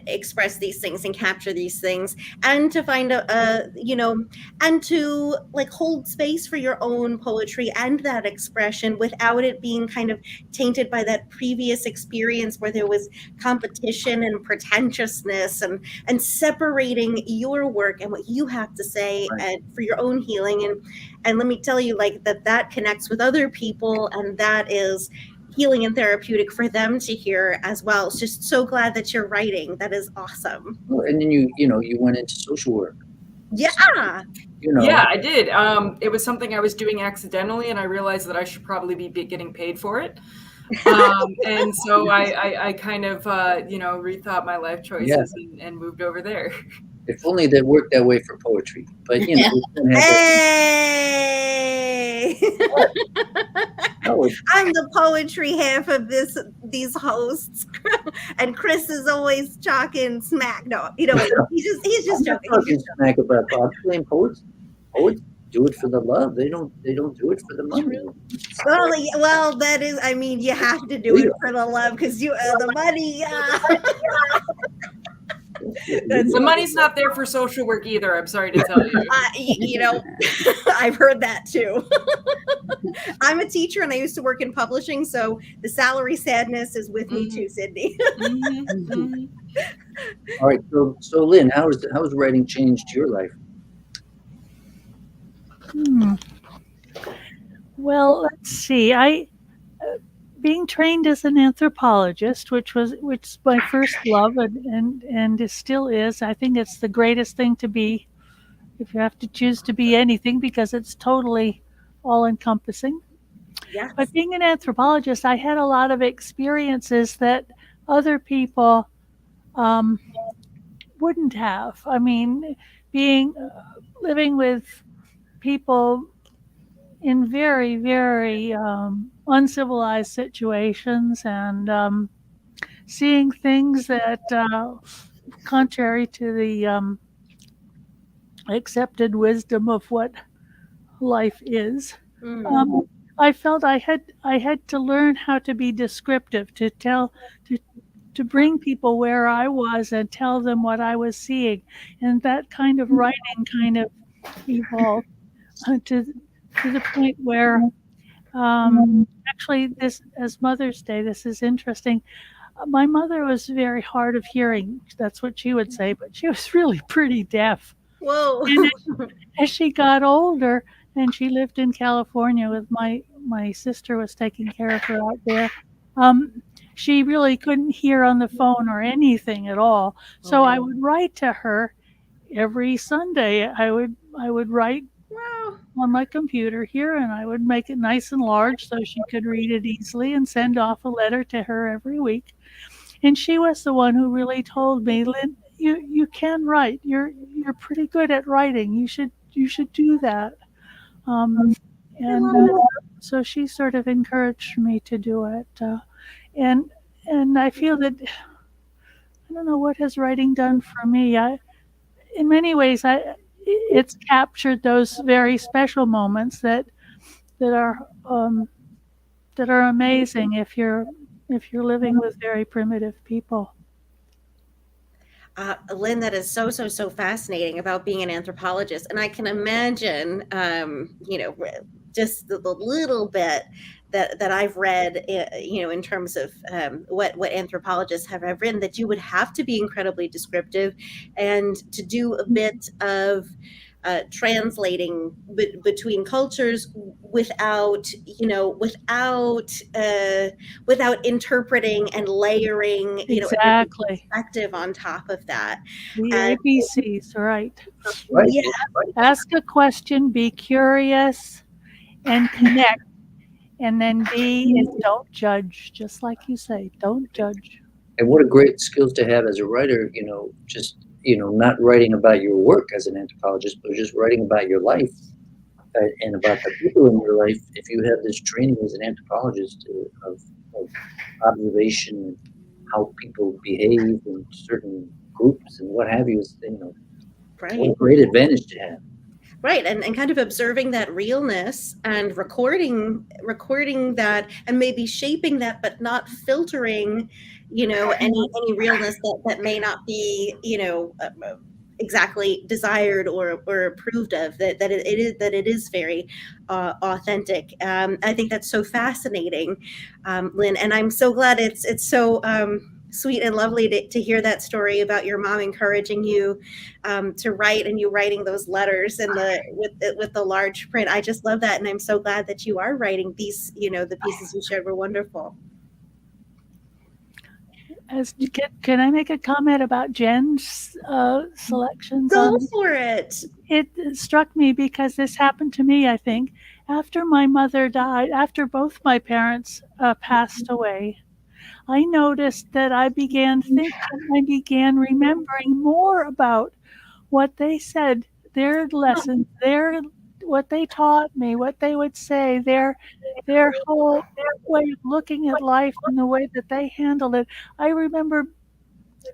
express these things and capture these things, and to find and to like hold space for your own poetry and that expression without it being kind of tainted by that previous experience where there was competition and pretentiousness, and separating your work and what you have to say and for your own healing. And let me tell you, like, that connects with other people, and that is healing and therapeutic for them to hear as well. It's just so glad that you're writing. That is awesome. Well, and then you went into social work. Yeah. Yeah, I did. It was something I was doing accidentally, and I realized that I should probably be getting paid for it. And so I kind of, rethought my life choices and moved over there. If only that worked that way for poetry. But, we don't have Hey! no, I'm the poetry half of these hosts, and Chris is always talking smack. No, he's just joking. I'm talking smack about playing poets. Poets do it for the love. They don't do it for the money. Well, that is. I mean, you have to do it for the love because the money. The money's not there for social work either. I'm sorry to tell you. I've heard that too. I'm a teacher and I used to work in publishing, so the salary sadness is with me too, Sydney. All right, so Lynn, how has writing changed your life? Well, let's see. Being trained as an anthropologist, which is my first love and it still is. I think it's the greatest thing to be, if you have to choose to be anything, because it's totally all encompassing. Yes. But being an anthropologist, I had a lot of experiences that other people wouldn't have. I mean, living with people in very, very uncivilized situations and seeing things that, contrary to the accepted wisdom of what life is, I felt I had to learn how to be descriptive, to bring people where I was and tell them what I was seeing, and that kind of writing kind of evolved to the point where actually, this, as Mother's Day, this is interesting. My mother was very hard of hearing. That's what she would say, but she was really pretty deaf. Whoa. And as she got older, and she lived in California with my sister was taking care of her out there, she really couldn't hear on the phone or anything at all. So I would write to her every Sunday. I would write on my computer here, and I would make it nice and large so she could read it easily and send off a letter to her every week. And she was the one who really told me, Lynn, you can write. You're pretty good at writing. You should do that. So she sort of encouraged me to do it. And I feel that, I don't know, what has writing done for me? In many ways, it's captured those very special moments that are amazing if you're living with very primitive people. Lynn, that is so fascinating about being an anthropologist, and I can imagine, just the little bit that I've read, in terms of what anthropologists have written, that you would have to be incredibly descriptive and to do a bit of translating between cultures without interpreting and layering, exactly, perspective on top of that. The ABCs, right? Yeah. Ask a question, be curious, and connect. And then B is don't judge, just like you say, don't judge. And what a great skills to have as a writer, just, not writing about your work as an anthropologist, but just writing about your life and about the people in your life. If you have this training as an anthropologist of observation and how people behave in certain groups and what have you, right. What a great advantage to have. Right, and kind of observing that realness and recording that, and maybe shaping that, but not filtering, any realness that may not be, exactly desired or approved of. That it is very authentic. I think that's so fascinating, Lynn, and I'm so glad it's so sweet and lovely to hear that story about your mom encouraging you to write, and you writing those letters and with the large print. I just love that, and I'm so glad that you are writing these. The pieces you shared were wonderful. Can I make a comment about Jen's selections? Go for it. It struck me because this happened to me, I think, after my mother died, after both my parents passed away. I noticed that I began remembering more about what they said, their lessons, what they taught me, what they would say, their whole way of looking at life and the way that they handled it. I remember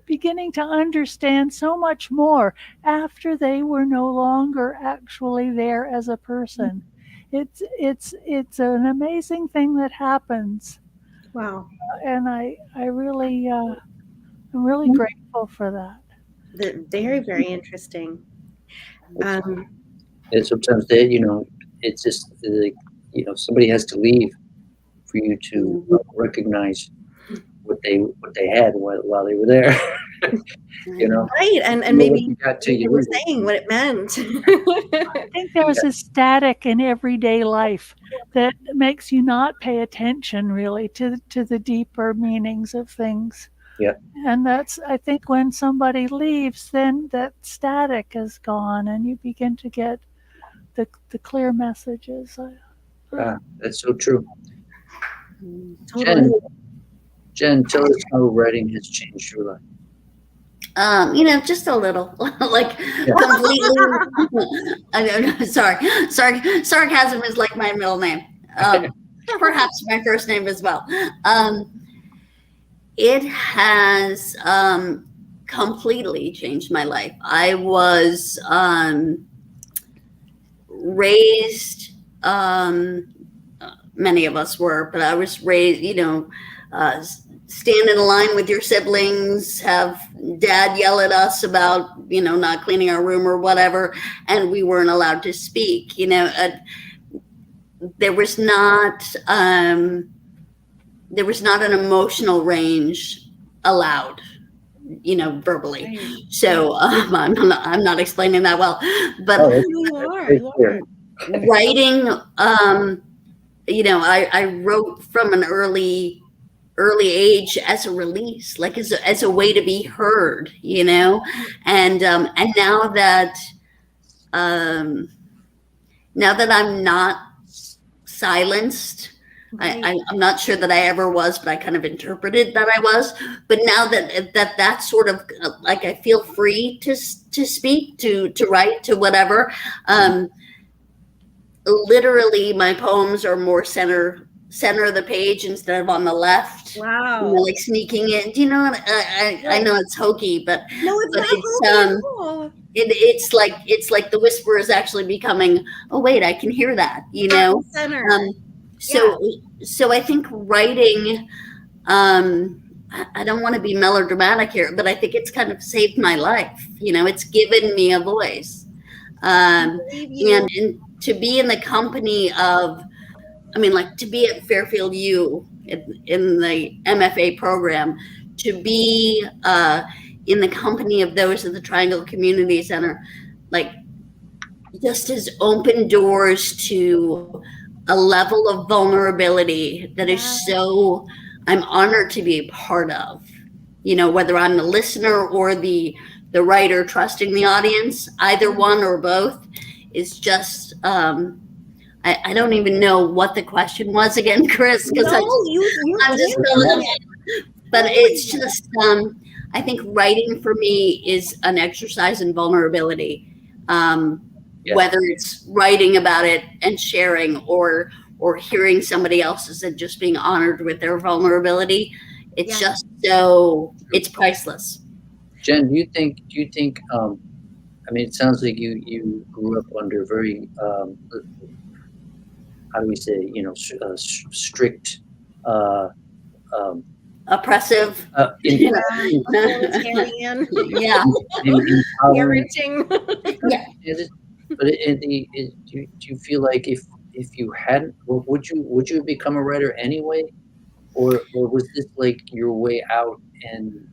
beginning to understand so much more after they were no longer actually there as a person. It's an amazing thing that happens, Wow. and I'm really grateful for that. Very, very interesting. And sometimes they, it's just like, somebody has to leave for you to recognize what they had while they were there. Right, and maybe you were saying what it meant. I think there's a static in everyday life that makes you not pay attention really to the deeper meanings of things. Yeah. And that's, I think, when somebody leaves, then that static is gone and you begin to get the clear messages. That's so true. Totally. Jen, tell us how writing has changed your life. Just a little, like completely. Sorry. Sarcasm is like my middle name. Perhaps my first name as well. It has completely changed my life. I was raised, many of us were, but I was raised, stand in a line with your siblings, have dad yell at us about, not cleaning our room or whatever, and we weren't allowed to speak. There was not an emotional range allowed, verbally. Right. So I'm not explaining that well, but you are. Writing, I wrote from an early age as a release, like as a way to be heard, and now that I'm not silenced, right. I'm not sure that I ever was, but I kind of interpreted that I was. But now that's sort of like I feel free to speak, to write, to whatever. Literally, my poems are more center of the page instead of on the left. Wow. Like sneaking in. Do you know what? I know it's hokey, but no, it's not hokey. It's like the whisper is actually becoming, oh wait, I can hear that, Center. So I think writing, I don't want to be melodramatic here, but I think it's kind of saved my life. It's given me a voice. And to be in the company of, to be at Fairfield U in the MFA program, to be in the company of those at the Triangle Community Center, just has opened doors to a level of vulnerability that is so, I'm honored to be a part of, whether I'm the listener or the writer trusting the audience, either one or both is just, I don't even know what the question was again, Chris, because I'm just but it's just, I think writing for me is an exercise in vulnerability. Whether it's writing about it and sharing or hearing somebody else's and just being honored with their vulnerability, it's just so, it's priceless. Jen, do you think it sounds like you grew up under very how do we say, strict, oppressive, authoritarian, parenting. But do you feel like if you hadn't, would you become a writer anyway, or was this like your way out and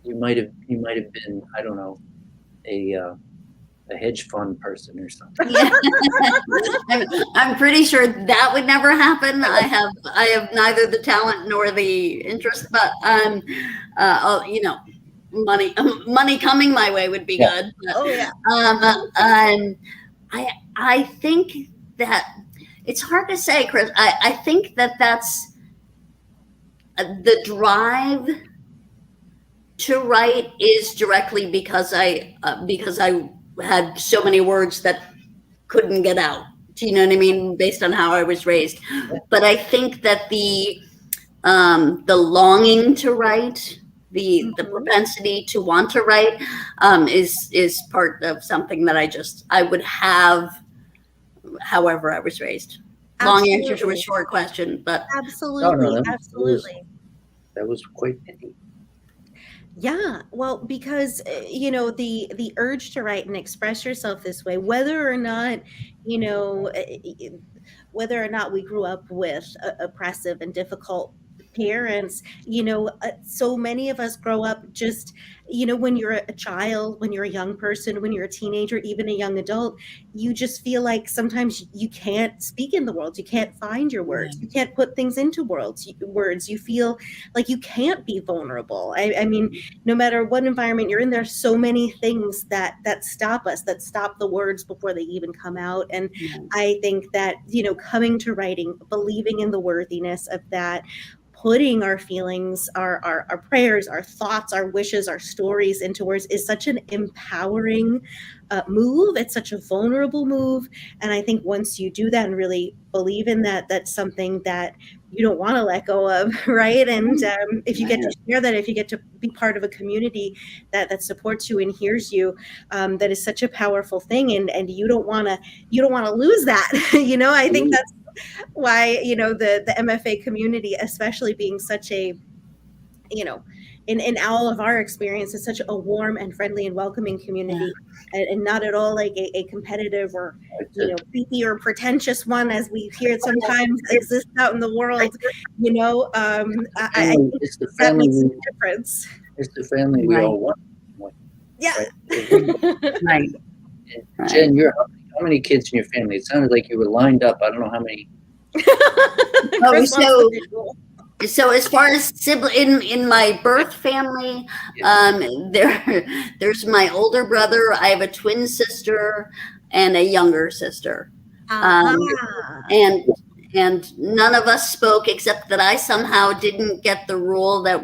you might have been, I don't know, a hedge fund person or something. Yeah. I'm pretty sure that would never happen. I have neither the talent nor the interest, but you know, money coming my way would be good. But, Oh yeah. I think that it's hard to say, Chris. I think that that's the drive to write is directly because I had so many words that couldn't get out. Do you know what I mean? Based on how I was raised. But I think that the longing to write, the propensity to want to write, is part of something that I would have, however I was raised. Long answer to a short question, but absolutely, absolutely. That was quite nifty. Yeah, well, because you know, the urge to write and express yourself this way, whether or not, you know, whether or not we grew up with oppressive and difficult parents, you know, so many of us grow up just, you know, when you're a child, when you're a young person, when you're a teenager, even a young adult, you just feel like sometimes you can't speak in the world. You can't find your words. You can't put things into words. You feel like you can't be vulnerable. I mean, no matter what environment you're in, there's so many things that stop us, that stop the words before they even come out. And I think that, you know, coming to writing, believing in the worthiness of that, putting our feelings, our prayers, our thoughts, our wishes, our stories into words is such an empowering move. It's such a vulnerable move. And I think once you do that and really believe in that, that's something that you don't want to let go of, right? And if you get to share that, if you get to be part of a community that supports you and hears you, that is such a powerful thing. And you don't want to lose that. You know, I think that's why, you know, the MFA community, especially being such a, you know, in all of our experience, is such a warm and friendly and welcoming community, and not at all like a competitive or, you know, creepy or pretentious one as we hear it sometimes exist out in the world. You know, I think it's the that family. makes a difference. It's the family we all want. Yeah. Right. Jen, how many kids in your family? It sounded like you were lined up. I don't know how many. So as far as sibling in my birth family, there's my older brother. I have a twin sister and a younger sister, and none of us spoke, except that I somehow didn't get the rule that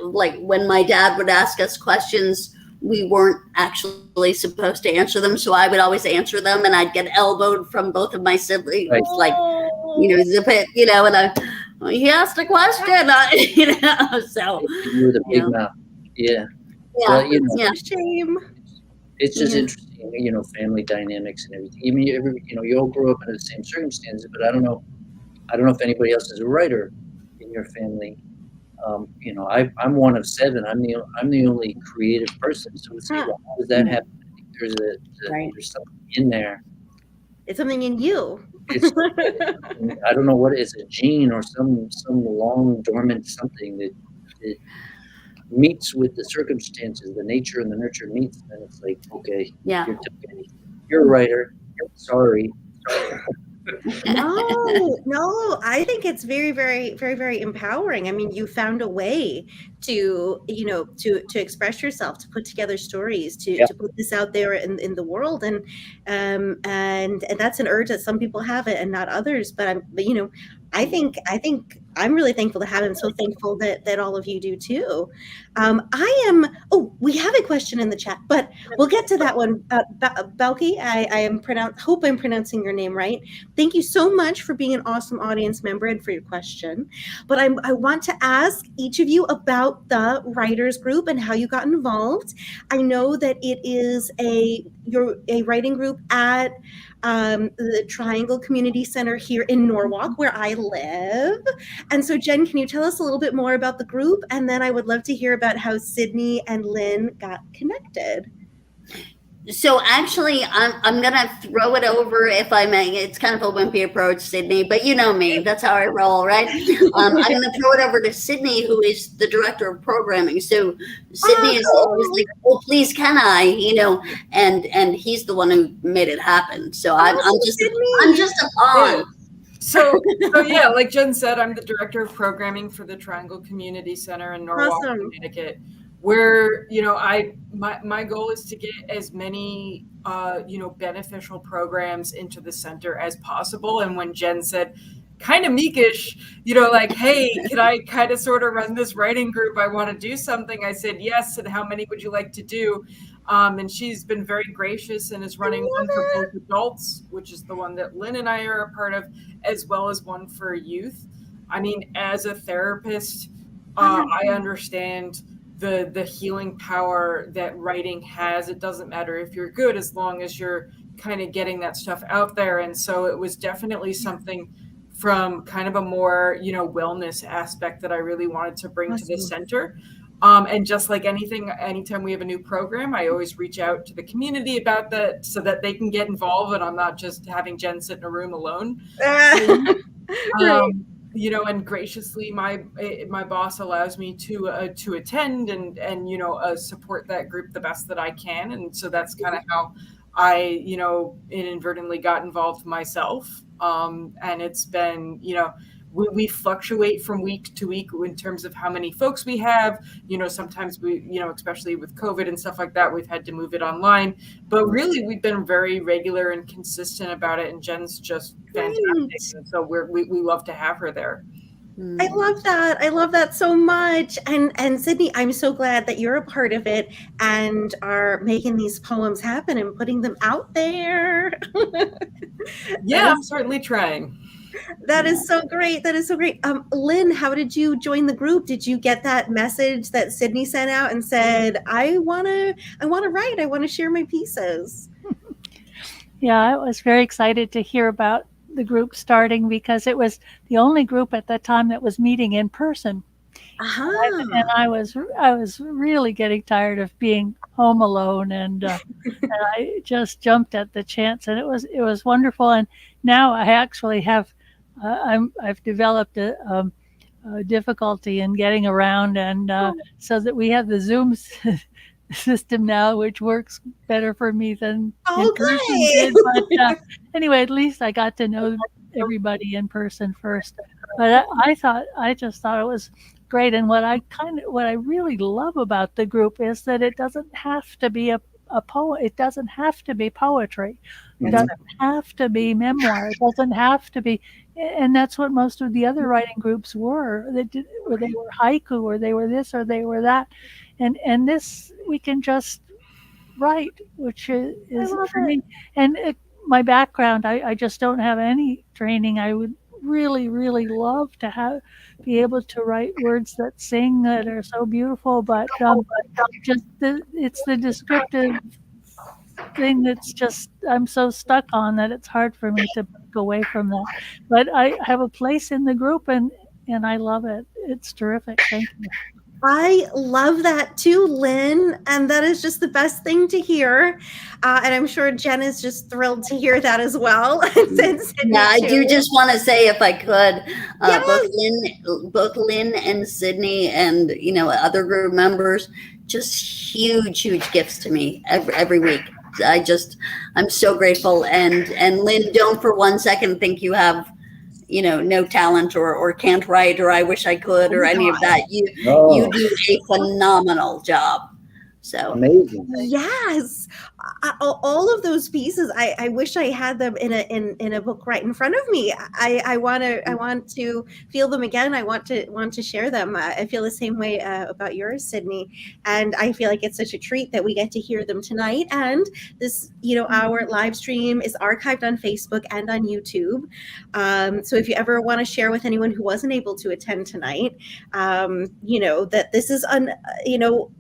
like when my dad would ask us questions, we weren't actually supposed to answer them. So I would always answer them, and I'd get elbowed from both of my siblings, like, you know, zip it, you know, and he asked a question, you know, so. You were the big mouth. Yeah. Well, you know, shame. It's just interesting, you know, family dynamics and everything. I mean, you know, you all grew up under the same circumstances, but I don't know if anybody else is a writer in your family. You know, I'm one of 7. I'm the only creative person. So let's see, how does that happen? I think there's something in there. It's something in you. I don't know what it is, a gene or some long dormant something that meets with the circumstances, the nature and the nurture meets, and it's like, okay, you're a writer. Sorry. No, I think it's very, very, very, very empowering. I mean, you found a way to, you know, to express yourself, to put together stories, to put this out there in the world, and that's an urge that some people have it and not others. But you know, I think I'm really thankful to have it. I'm so thankful that all of you do too. We have a question in the chat, but we'll get to that one. Balki, hope I'm pronouncing your name right. Thank you so much for being an awesome audience member and for your question. But I want to ask each of you about the writers group and how you got involved. I know that it is you're a writing group at the Triangle Community Center here in Norwalk, where I live. And so, Jen, can you tell us a little bit more about the group? And then I would love to hear about how Sydney and Lynn got connected. So actually, I'm gonna throw it over, if I may. It's kind of a wimpy approach, Sydney, but you know me. That's how I roll, right? I'm gonna throw it over to Sydney, who is the director of programming. So Sydney is always like, "Oh, please, can I?" And he's the one who made it happen. So I'm just a pawn. Yeah. So yeah, like Jen said, I'm the director of programming for the Triangle Community Center in Norwalk, Awesome. Connecticut, where my goal is to get as many beneficial programs into the center as possible. And when Jen said, kind of meekish, like, hey, can I kind of sort of run this writing group? I want to do something. I said yes. And how many would you like to do? And she's been very gracious and is running one for both adults, which is the one that Lynn and I are a part of, as well as one for youth. I mean, as a therapist, I understand the healing power that writing has. It doesn't matter if you're good, as long as you're kind of getting that stuff out there. And so it was definitely something from kind of a more, wellness aspect that I really wanted to bring to the center. And just like anything, anytime we have a new program, I always reach out to the community about that so that they can get involved, and I'm not just having Jen sit in a room alone. And graciously, my boss allows me to attend and support that group the best that I can, and so that's kind of how I inadvertently got involved myself. And it's been we fluctuate from week to week in terms of how many folks we have. Sometimes we, especially with COVID and stuff like that, we've had to move it online. But really, we've been very regular and consistent about it. And Jen's just fantastic. And so we love to have her there. I love that. I love that so much. And Sydney, I'm so glad that you're a part of it and are making these poems happen and putting them out there. Yeah, I'm certainly trying. That is so great. That is so great. Lynn, how did you join the group? Did you get that message that Sydney sent out and said, I want to write, I want to share my pieces? Yeah, I was very excited to hear about the group starting because it was the only group at that time that was meeting in person. And I was really getting tired of being home alone, and I just jumped at the chance, and it was wonderful. And now I actually have I've developed a difficulty in getting around, and so that we have the Zoom system now, which works better for me than in person did. But anyway, at least I got to know everybody in person first. But I just thought it was great. And what I really love about the group is that it doesn't have to be a poem. It doesn't have to be poetry. It doesn't have to be memoir. It doesn't have to be. And that's what most of the other writing groups were. They were haiku, or they were this, or they were that. And this, we can just write, which is for me. And my background, I just don't have any training. I would really, really love to be able to write words that sing, that are so beautiful, but it's the descriptive thing that's just, I'm so stuck on that it's hard for me to break away from that. But I have a place in the group, and I love it. It's terrific. Thank you. I love that too, Lynn, and that is just the best thing to hear. And I'm sure Jen is just thrilled to hear that as well. Yeah, I do just want to say, if I could, both Lynn and Sydney and other group members, just huge gifts to me every week. I'm so grateful. And Lynn, don't for one second think you have no talent or can't write, or I wish I could, or any of that. You do a phenomenal job. So amazing. Yes. All of those pieces, I wish I had them in a book right in front of me. I want to feel them again. I want to share them. I feel the same way about yours, Sydney, and I feel like it's such a treat that we get to hear them tonight. And this, our live stream is archived on Facebook and on YouTube. So if you ever want to share with anyone who wasn't able to attend tonight, that this is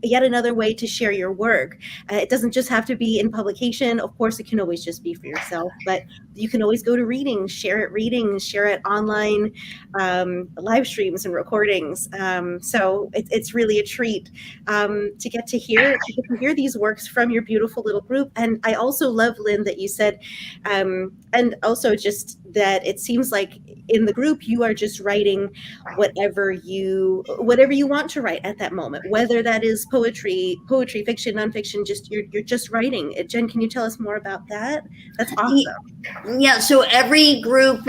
yet another way to share your work. It doesn't just have to be in publication. Of course, it can always just be for yourself, but you can always go to readings, share it online, live streams and recordings. So it's really a treat to get to hear these works from your beautiful little group. And I also love, Lynn, that you said, and also just that it seems like in the group you are just writing whatever you want to write at that moment, whether that is poetry, fiction, nonfiction. Just you're just writing. Jen, can you tell us more about that? That's awesome. Yeah. So every group,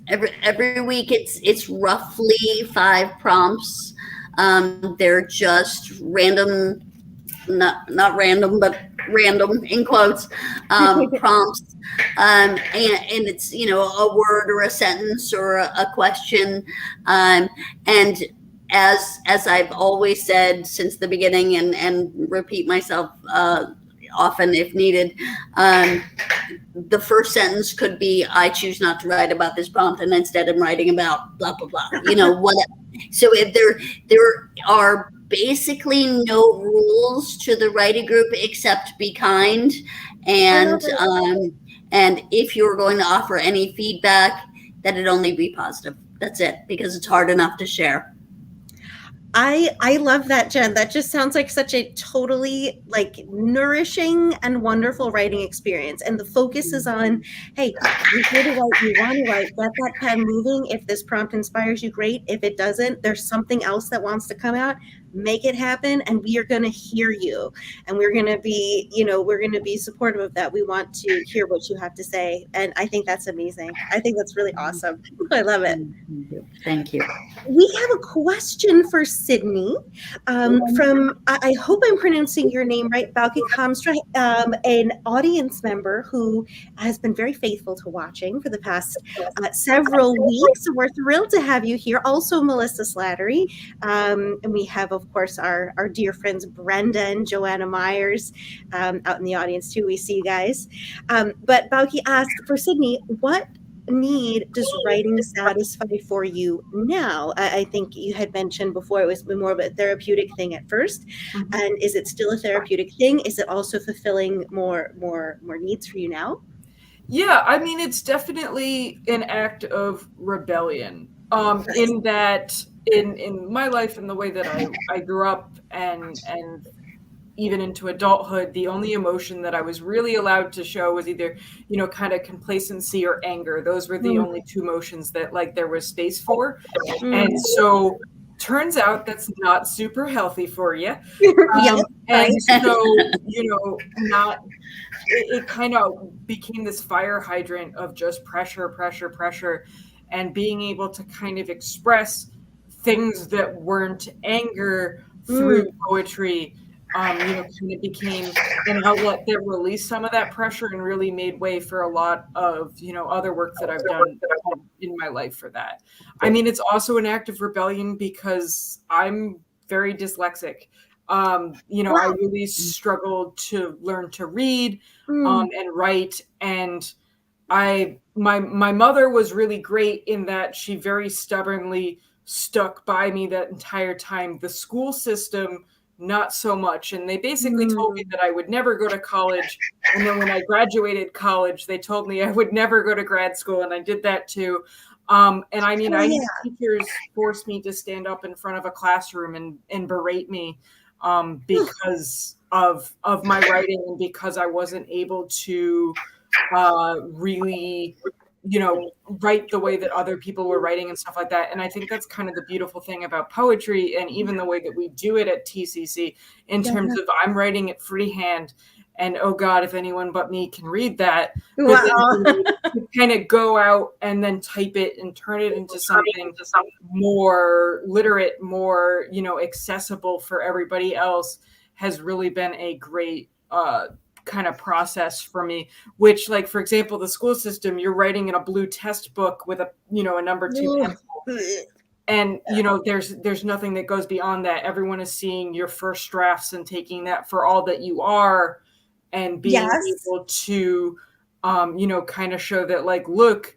every week, it's roughly 5 prompts. They're just random, not random, but random in quotes, prompts. And it's, a word or a sentence or a question. And as I've always said since the beginning, and repeat myself often if needed, the first sentence could be, I choose not to write about this prompt, and instead I'm writing about blah blah blah, whatever. So if there are basically no rules to the writing group except be kind, and if you're going to offer any feedback, that it only be positive. That's it, because it's hard enough to share. I love that, Jen. That just sounds like such a totally nourishing and wonderful writing experience. And the focus is on, hey, you're here to write, you want to write, get that pen moving. If this prompt inspires you, great. If it doesn't, there's something else that wants to come out. Make it happen, and we are going to hear you, and we're going to be, we're going to be supportive of that. We want to hear what you have to say, and I think that's amazing. I think that's really awesome. I love it. Thank you. We have a question for Sydney from, I hope I'm pronouncing your name right, Bauke Kamstra, an audience member who has been very faithful to watching for the past several weeks. We're thrilled to have you here. Also, Melissa Slattery, and we have, of course, our dear friends Brenda and Joanna Myers out in the audience too. We see you guys. But Bauke asked for Sydney, what need does writing satisfy for you now? I think you had mentioned before it was more of a therapeutic thing at first. Mm-hmm. And is it still a therapeutic thing? Is it also fulfilling more needs for you now? Yeah, I mean, it's definitely an act of rebellion. In that, in my life and the way that I grew up and even into adulthood, the only emotion that I was really allowed to show was either, kind of complacency or anger. Those were the only 2 emotions that there was space for. And so turns out that's not super healthy for you. And so, it kind of became this fire hydrant of just pressure, and being able to kind of express things that weren't anger through poetry. Kind of became an outlet that released some of that pressure and really made way for a lot of, other work that I've done in my life for that. I mean, it's also an act of rebellion because I'm very dyslexic. I really struggled to learn to read and write. And my mother was really great in that she very stubbornly stuck by me that entire time. The school system, not so much. And they basically told me that I would never go to college. And then when I graduated college, they told me I would never go to grad school. And I did that too. And I mean, I had teachers force me to stand up in front of a classroom and berate me because of my writing and because I wasn't able to really write the way that other people were writing and stuff like that. And I think that's kind of the beautiful thing about poetry, and even the way that we do it at TCC in terms of I'm writing it freehand, and oh God, if anyone but me can read that. But then you kind of go out and then type it and turn it into something more literate, more accessible for everybody else, has really been a great kind of process for me. Which, for example, the school system, you're writing in a blue test book with a number 2 pencil, and there's nothing that goes beyond that. Everyone is seeing your first drafts and taking that for all that you are, and being able to kind of show that look,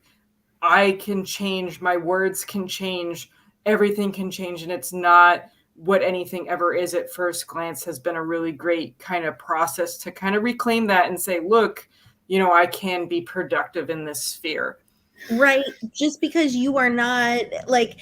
I can change, my words can change, everything can change, and it's not what anything ever is at first glance has been a really great kind of process to kind of reclaim that and say, look, I can be productive in this sphere. Right. Just because you are not like,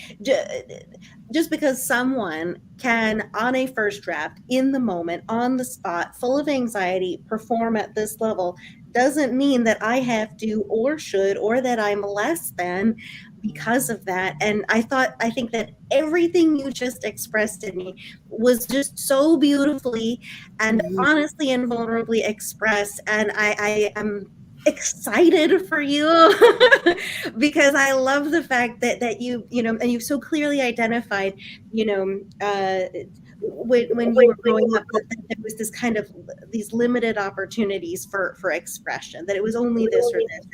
just because someone can, on a first draft, in the moment, on the spot, full of anxiety, perform at this level, doesn't mean that I have to or should, or that I'm less than because of that. And I think that everything you just expressed to me was just so beautifully and honestly and vulnerably expressed. And I am excited for you because I love the fact that you and you've so clearly identified, when you were growing up, that there was this kind of these limited opportunities for expression, that it was only this or this,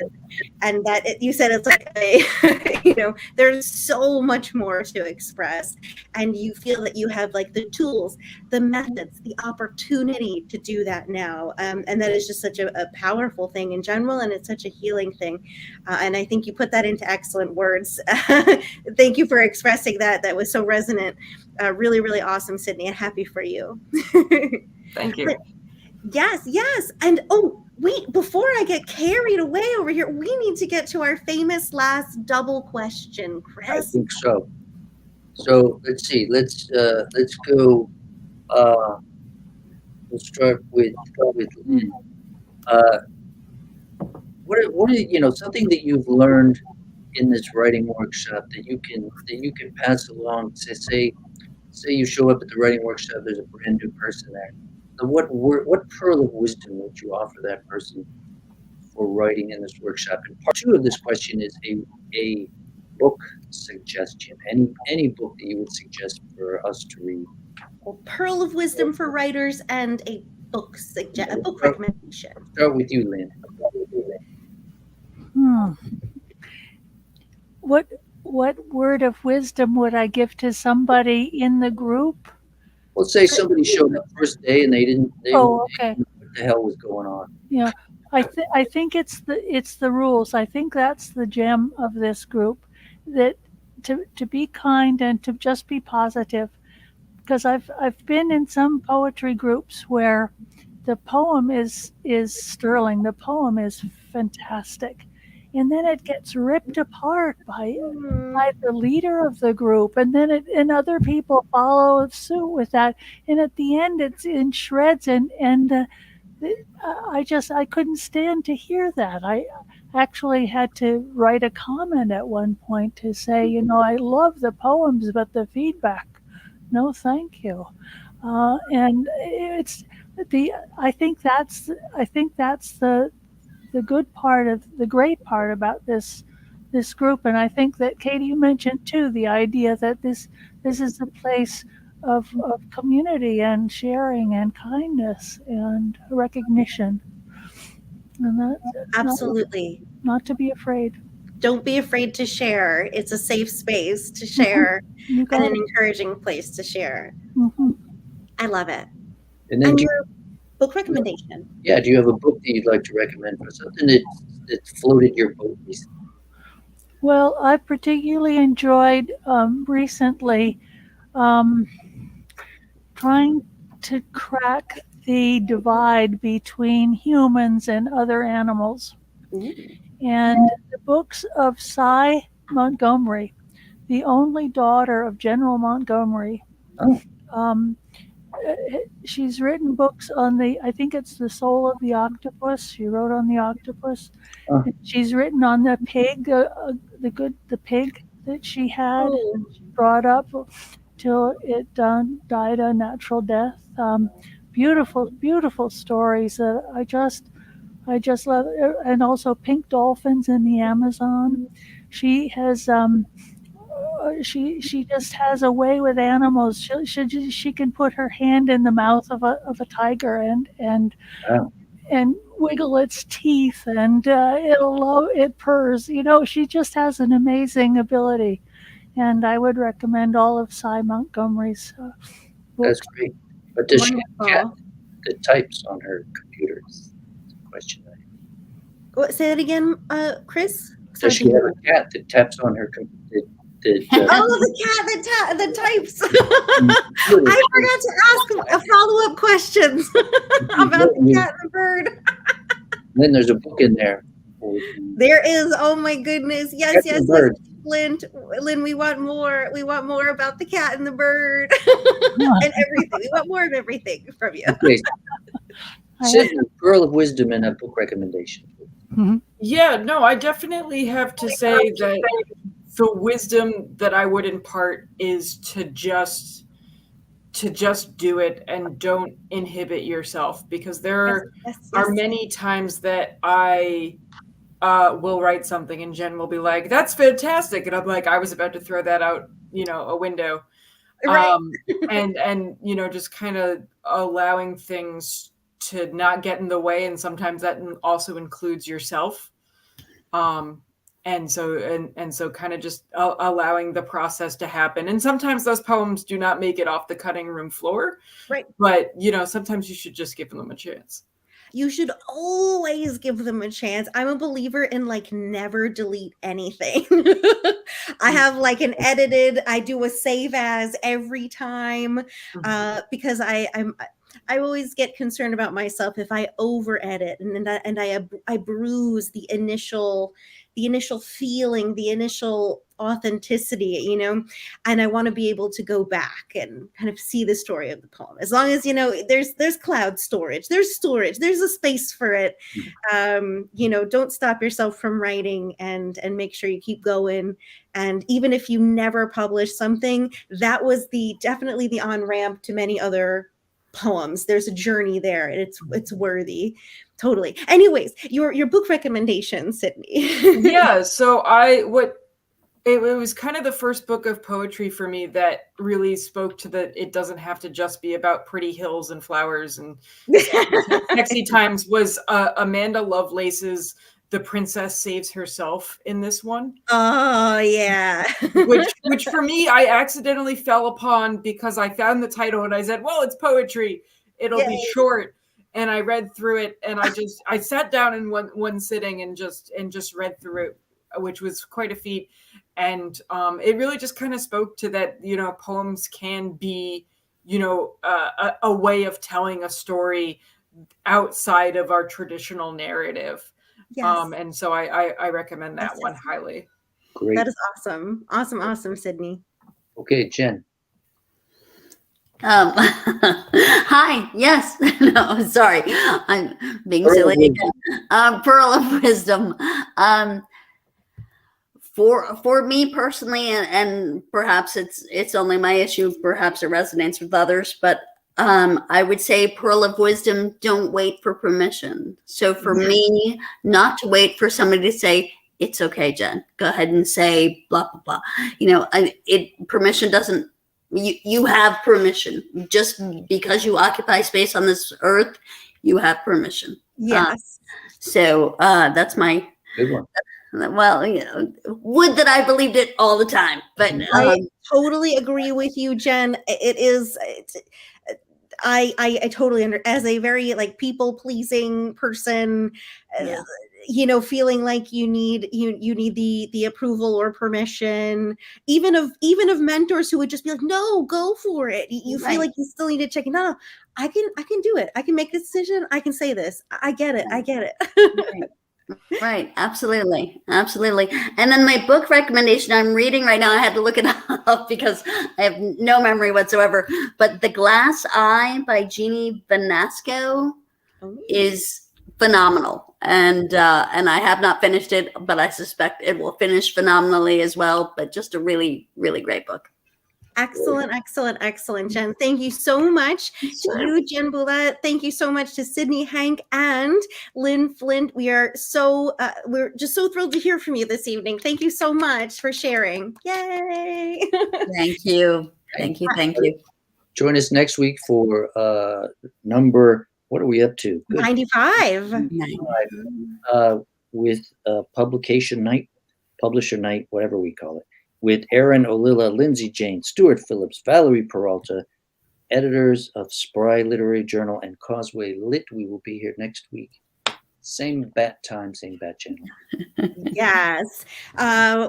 and that you said it's like there's so much more to express, and you feel that you have like the tools, the methods, the opportunity to do that now, and that is just such a powerful thing in general, and it's such a healing thing, and I think you put that into excellent words. Thank you for expressing that. That was so resonant. Really, really awesome, Sydney, and happy for you. Thank you. Yes. And wait, before I get carried away over here, we need to get to our famous last double question, Chris. I think so. So let's see. Let's go. We'll start with Lynn. What are something that you've learned in this writing workshop that you can pass along? Say you show up at the writing workshop, there's a brand new person there. So what pearl of wisdom would you offer that person for writing in this workshop? And part two of this question is a book suggestion. Any book that you would suggest for us to read. Well, pearl of wisdom for writers and a book recommendation. Start with you, Lynn. What word of wisdom would I give to somebody in the group? Let's say somebody showed up first day and they didn't know what the hell was going on. Yeah, I think it's the rules. I think that's the gem of this group, that to be kind and to just be positive. Because I've been in some poetry groups where the poem is sterling, the poem is fantastic, and then it gets ripped apart by the leader of the group, and then and other people follow suit with that, and at the end it's in shreds, and I couldn't stand to hear that. I actually had to write a comment at one point to say, I love the poems, but the feedback, no thank you. And it's I think that's the good part of the great part about this group. And I think that Katie, you mentioned too, the idea that this is a place of community and sharing and kindness and recognition. And that's absolutely not to be afraid. Don't be afraid to share. It's a safe space to share and an encouraging place to share. Mm-hmm. I love it. And then your book recommendation. Yeah, do you have a book that you'd like to recommend for something that floated your boat recently? Well, I particularly enjoyed recently trying to crack the divide between humans and other animals. Ooh. And the books of Cy Montgomery, the only daughter of General Montgomery. She's written books on I think it's The Soul of the Octopus. She wrote on the octopus. She's written on the pig, the pig that she had. She brought up till it died a natural death. Beautiful, beautiful stories that I just love. And also Pink Dolphins in the Amazon. She has she just has a way with animals. She can put her hand in the mouth of a tiger and wiggle its teeth, and it purrs. She just has an amazing ability, and I would recommend all of Cy Montgomery's books. That's great. But does she have a cat that types on her computer? That's a question. Say that again, Chris. Does she have a cat that taps on her computer? that the cat that types. I forgot to ask a follow-up questions about the cat and the bird. Then there's a book in there. There is. Oh my goodness. Yes, Cat and yes, bird. yes. Lynn, we want more. We want more about the cat and the bird and everything. We want more of everything from you. Okay. Sydney, Pearl of Wisdom and a book recommendation. Yeah, no, I definitely have to say that the wisdom that I would impart is to just do it and don't inhibit yourself, because there are many times that I will write something and Jen will be like, "That's fantastic," and I'm like, I was about to throw that out, a window, Right. and just kind of allowing things to not get in the way, and sometimes that also includes yourself. And so kind of just allowing the process to happen. And sometimes those poems do not make it off the cutting room floor. Right. But, sometimes you should just give them a chance. You should always give them a chance. I'm a believer in never delete anything. I have an edited, I do a save as every time because I always get concerned about myself if I over edit and I bruise the initial feeling, the initial authenticity, and I want to be able to go back and kind of see the story of the poem. As long as, there's cloud storage, there's a space for it. Don't stop yourself from writing and make sure you keep going. And even if you never publish something, that was definitely the on-ramp to many other poems. There's a journey there, and it's worthy. Totally. Anyways, your book recommendation, Sydney. Yeah. So it was kind of the first book of poetry for me that really spoke to it doesn't have to just be about pretty hills and flowers and sexy times, was Amanda Lovelace's The Princess Saves Herself in this one. Oh, yeah. which for me, I accidentally fell upon because I found the title and I said, well, it's poetry. It'll be short. And I read through it, and I sat down in one sitting and just read through it, which was quite a feat. And it really just kind of spoke to that, poems can be, a way of telling a story outside of our traditional narrative. Yes. And so I recommend that one highly. Great. That is awesome. Awesome, Sydney. Okay, Jen. Hi. Yes. No, sorry. I'm being silly again. Pearl of Wisdom. For me personally, and perhaps it's only my issue, perhaps it resonates with others, but I would say Pearl of Wisdom, don't wait for permission. So for me, not to wait for somebody to say, it's okay, Jen, go ahead and say blah, blah, blah. Permission doesn't, you have permission. Just because you occupy space on this earth, you have permission. Yes. So that's my Good one. Well, would that I believed it all the time, but I totally agree with you, Jen. I totally as a very people pleasing person, feeling like you need the approval or permission, even of mentors who would just be like, no, go for it. You feel like you still need to check. No, I can do it. I can make this decision. I can say this. I get it. I get it. Right. Absolutely. And then my book recommendation I'm reading right now, I had to look it up because I have no memory whatsoever, but The Glass Eye by Jeannie Vanasco is phenomenal. And I have not finished it, but I suspect it will finish phenomenally as well, but just a really, really great book. Excellent, Jen. Thank you so much to you, Jen Boulette. Thank you so much to Sydney Hank and Lynn Flint. We're just so thrilled to hear from you this evening. Thank you so much for sharing. Yay! Thank you. Join us next week for number, what are we up to? Good. 95. With publisher night, whatever we call it, with Aaron Olilla, Lindsay Jane, Stuart Phillips, Valerie Peralta, editors of Spry Literary Journal and Causeway Lit. We will be here next week. Same bat time, same bat channel. Yes.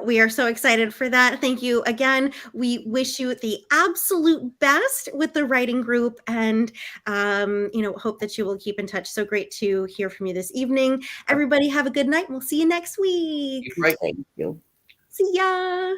We are so excited for that. Thank you again. We wish you the absolute best with the writing group, and hope that you will keep in touch. So great to hear from you this evening. Everybody have a good night. We'll see you next week. Right. Thank you. See ya.